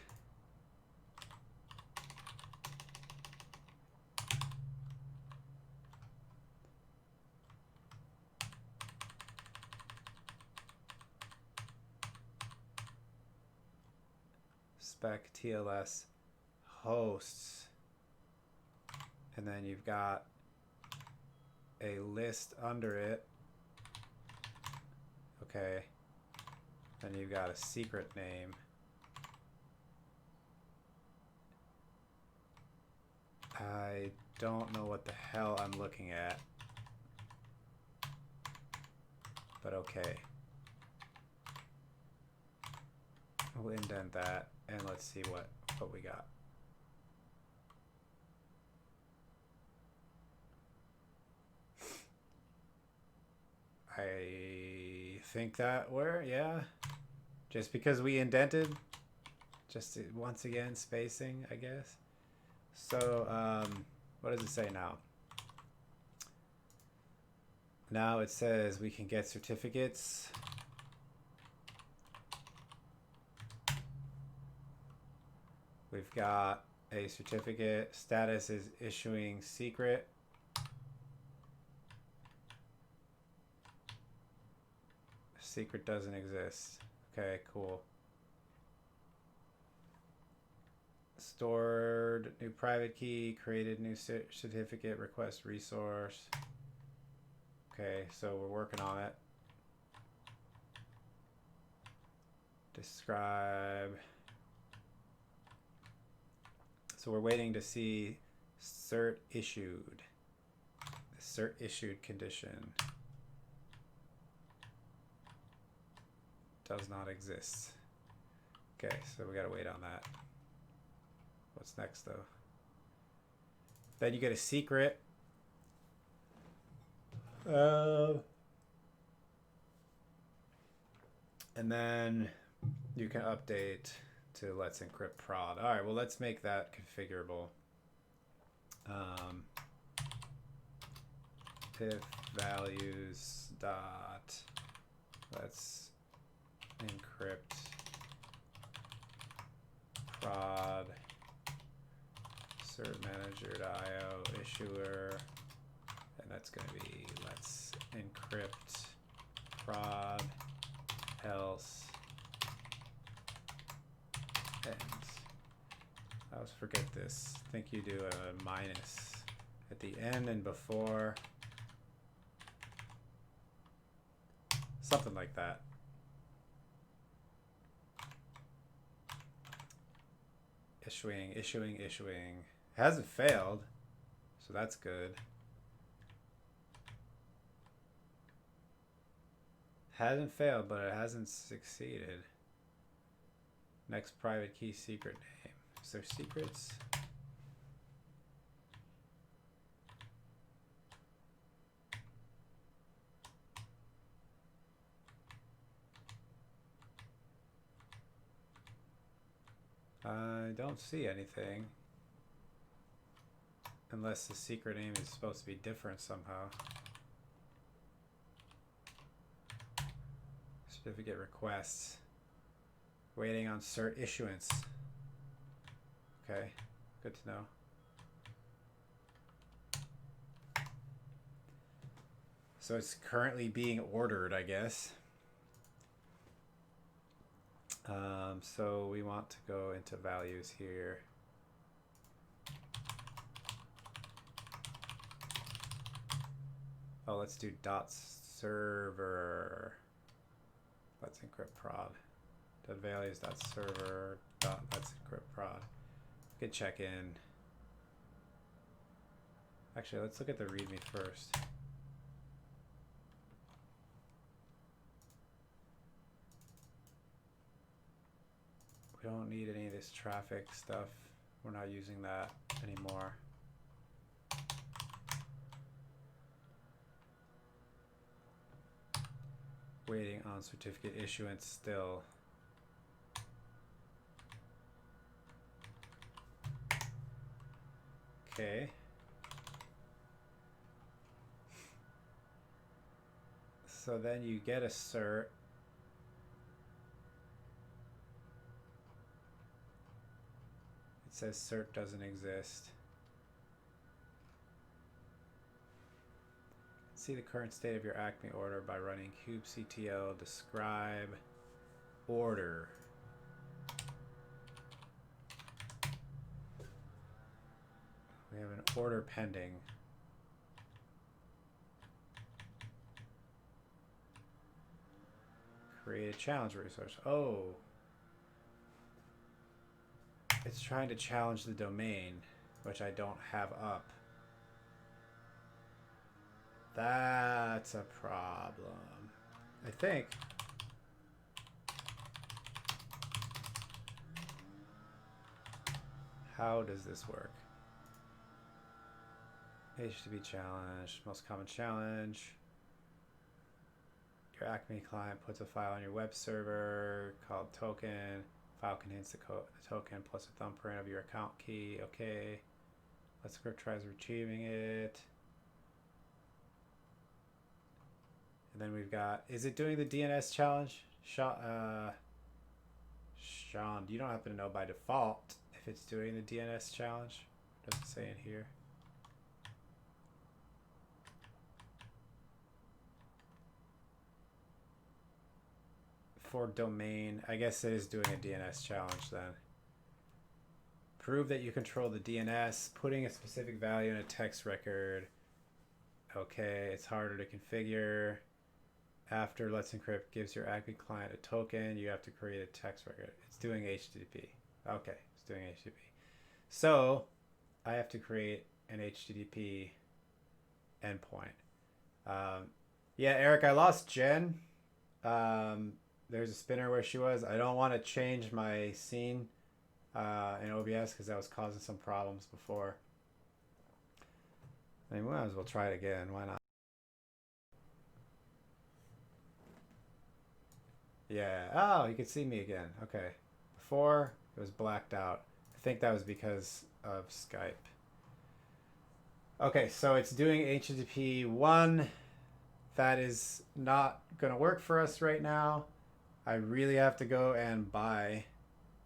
Spec TLS hosts. And then you've got a list under it. Okay. Then you've got a secret name. I don't know what the hell I'm looking at. But okay. We'll indent that and let's see what we got. I think that yeah. Just because we indented, just once again spacing, I guess. So what does it say now? Now it says we can get certificates. We've got a certificate. Status is issuing secret. Secret doesn't exist. Okay, cool. Stored new private key, created new certificate, request resource. Okay, so we're working on it. Describe. So we're waiting to see cert issued. The cert issued condition does not exist. Okay, so we gotta wait on that. What's next though? Then you get a secret. And then you can update to let's encrypt prod. All right, well, let's make that configurable. If values dot let's encrypt prod cert manager.io issuer, and that's going to be let's encrypt prod else ends. I always forget this. I think you do a minus at the end and before. Something like that. Issuing. It hasn't failed, so that's good. Hasn't failed, but it hasn't succeeded. Next private key secret name. Is there secrets? I don't see anything. Unless the secret name is supposed to be different somehow. Certificate requests. Waiting on cert issuance. Okay, good to know. So it's currently being ordered, I guess. So we want to go into values here. Oh, let's do dot server. Let's encrypt prod. Dot values dot server dot let's encrypt prod. We could check in. Actually, let's look at the README first. We don't need any of this traffic stuff. We're not using that anymore. Waiting on certificate issuance still. Okay. So then you get a cert. It says cert doesn't exist. See the current state of your Acme order by running kubectl describe order. We have an order pending. Create a challenge resource. Oh. It's trying to challenge the domain, which I don't have up. That's a problem. I think. How does this work? HTTP challenge, most common challenge. Your Acme client puts a file on your web server called token. File contains the token plus a thumbprint of your account key. Okay. Let's go tries retrieving it. And then we've got, is it doing the DNS challenge? Sean, you don't happen to know by default if it's doing the DNS challenge? Doesn't say in here. For domain, I guess it is doing a DNS challenge then. Prove that you control the DNS, putting a specific value in a text record. Okay, it's harder to configure. After Let's Encrypt gives your Acme client a token, you have to create a text record. It's doing HTTP. Okay, it's doing HTTP. So I have to create an HTTP endpoint. Yeah, Eric, I lost Jen. There's a spinner where she was. I don't want to change my scene in OBS because that was causing some problems before. I mean, we might as well try it again. Why not? Yeah. Oh, you can see me again. Okay. Before, it was blacked out. I think that was because of Skype. Okay, so it's doing HTTP 1. That is not going to work for us right now. I really have to go and buy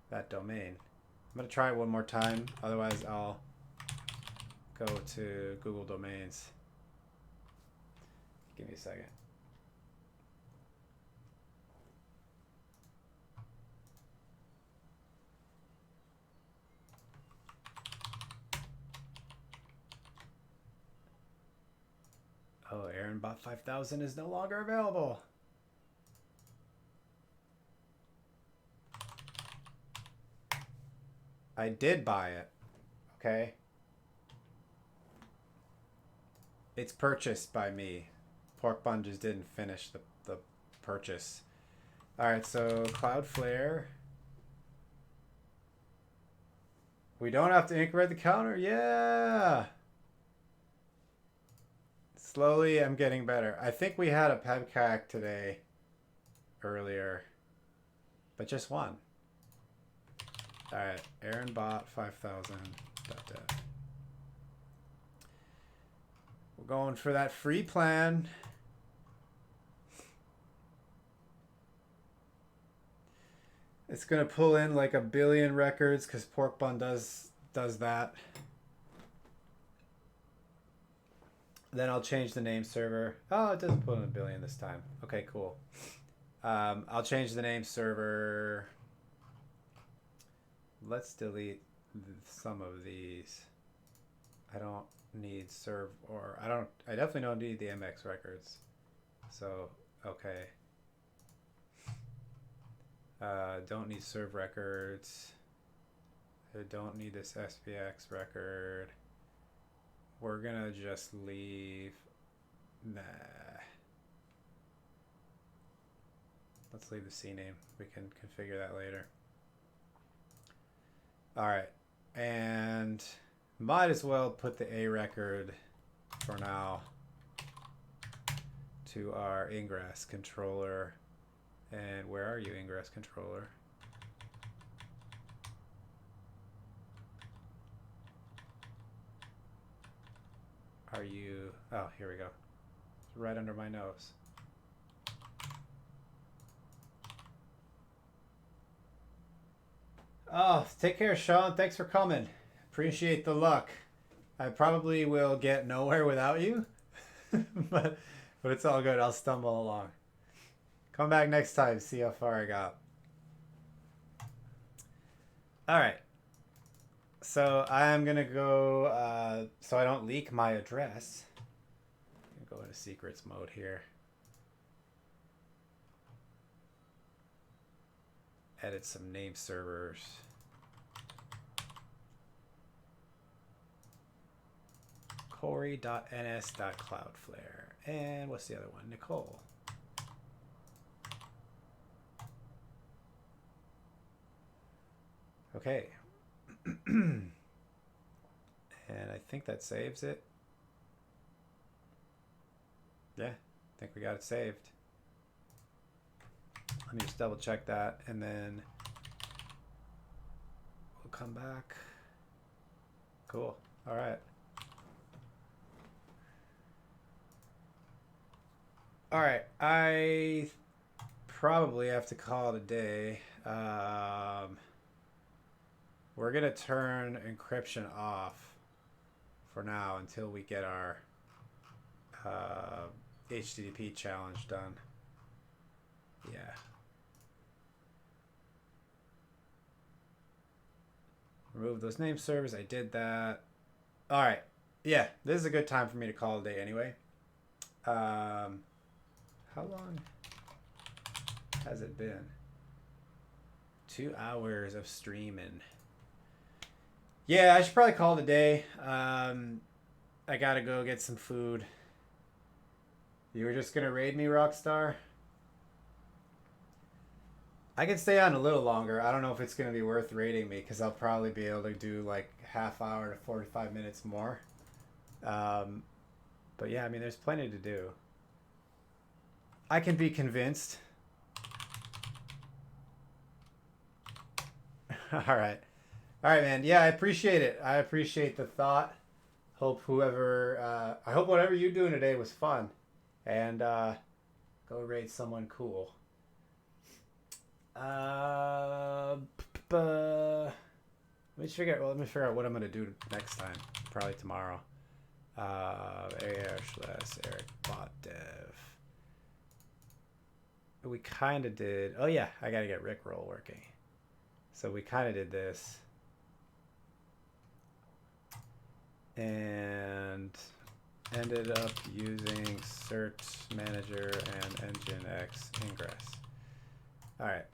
that domain. I'm going to try it one more time. Otherwise, I'll go to Google Domains. Give me a second. Oh, AaronBot 5000 is no longer available. I did buy it. Okay. It's purchased by me. Pork Bun just didn't finish the purchase. Alright, so Cloudflare. We don't have to ink read the counter? Yeah! Slowly, I'm getting better. I think we had a pebcac today earlier, but just one. Alright, AaronBot 5000. We're going for that free plan. It's gonna pull in like 1 billion records because Pork Bun does that. Then I'll change the name server. Oh, it doesn't pull in 1 billion this time. Okay, cool. I'll change the name server. Let's delete some of these. I don't need serve, or I definitely don't need the MX records. So, okay. Don't need serve records. I don't need this SPX record. We're gonna just leave. Nah. Let's leave the CNAME. We can configure that later. Alright. And might as well put the A record for now to our ingress controller. And where are you, ingress controller? Are you... Oh, here we go. It's right under my nose. Oh, take care, Sean. Thanks for coming. Appreciate the luck. I probably will get nowhere without you, but it's all good. I'll stumble along. Come back next time, see how far I got. All right. So I'm going to go, so I don't leak my address. I'm going to go into secrets mode here. Edit some name servers. Corey.ns.cloudflare. And what's the other one? Nicole. Okay. And I think that saves it. Yeah, I think we got it saved. Let me just double check that, and then we'll come back. Cool. All right. All right. I probably have to call it a day. We're going to turn encryption off for now until we get our HTTP challenge done. Yeah. Remove those name servers. I did that. All right. Yeah, this is a good time for me to call it a day anyway. How long has it been? 2 hours of streaming. Yeah, I should probably call it a day. I gotta go get some food. You were just gonna raid me, Rockstar? I can stay on a little longer. I don't know if it's gonna be worth raiding me because I'll probably be able to do like half hour to 45 minutes more. Um, but yeah, I mean, there's plenty to do. I can be convinced. All right. All right, man. Yeah, I appreciate it. I appreciate the thought. I hope whatever you're doing today was fun. And go raid someone cool. Uh, let me figure out what I'm gonna do next time. Probably tomorrow. Eric bot dev. We kind of did. Oh yeah, I gotta get Rickroll working. So we kind of did this, and ended up using cert manager and nginx ingress. All right,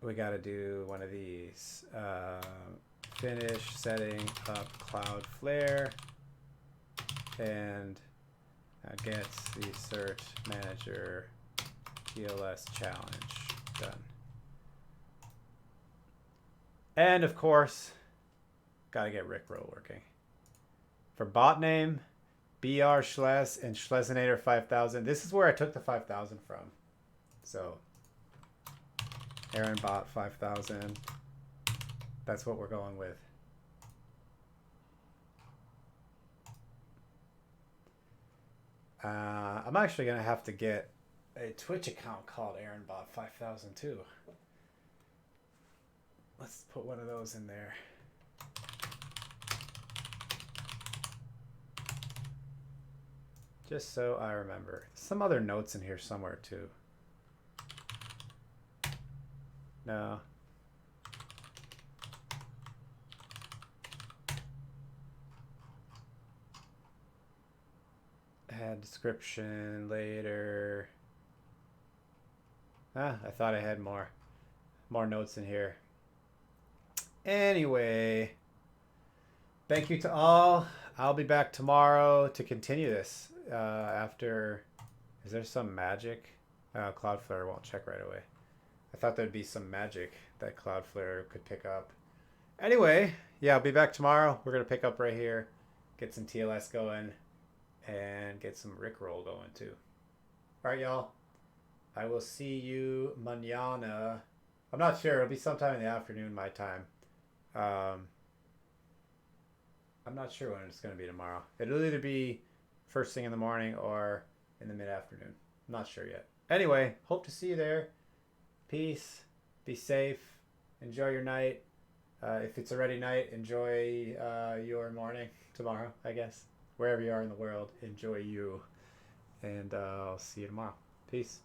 we got to do one of these. Finish setting up Cloudflare and gets the cert manager TLS challenge done. And of course, got to get Rickroll working. For bot name, BR Schles and Schlesinator 5000. This is where I took the 5000 from. So Aaron bot 5000. That's what we're going with. I'm actually going to have to get a Twitch account called Aaron bot 5000 too. Let's put one of those in there. Just so I remember. Some other notes in here somewhere too. No. Add description later. I thought I had more notes in here. Anyway, thank you to all. I'll be back tomorrow to continue this. After, is there some magic? Cloudflare won't check right away. I thought there'd be some magic that Cloudflare could pick up. Anyway, yeah, I'll be back tomorrow. We're gonna pick up right here, get some TLS going, and get some Rickroll going too. All right, y'all. I will see you mañana. I'm not sure. It'll be sometime in the afternoon, my time. I'm not sure when it's going to be tomorrow. It'll either be first thing in the morning or in the mid-afternoon. I'm not sure yet. Anyway, hope to see you there. Peace. Be safe. Enjoy your night. If it's already night, enjoy your morning tomorrow, I guess. Wherever you are in the world, enjoy you. And I'll see you tomorrow. Peace.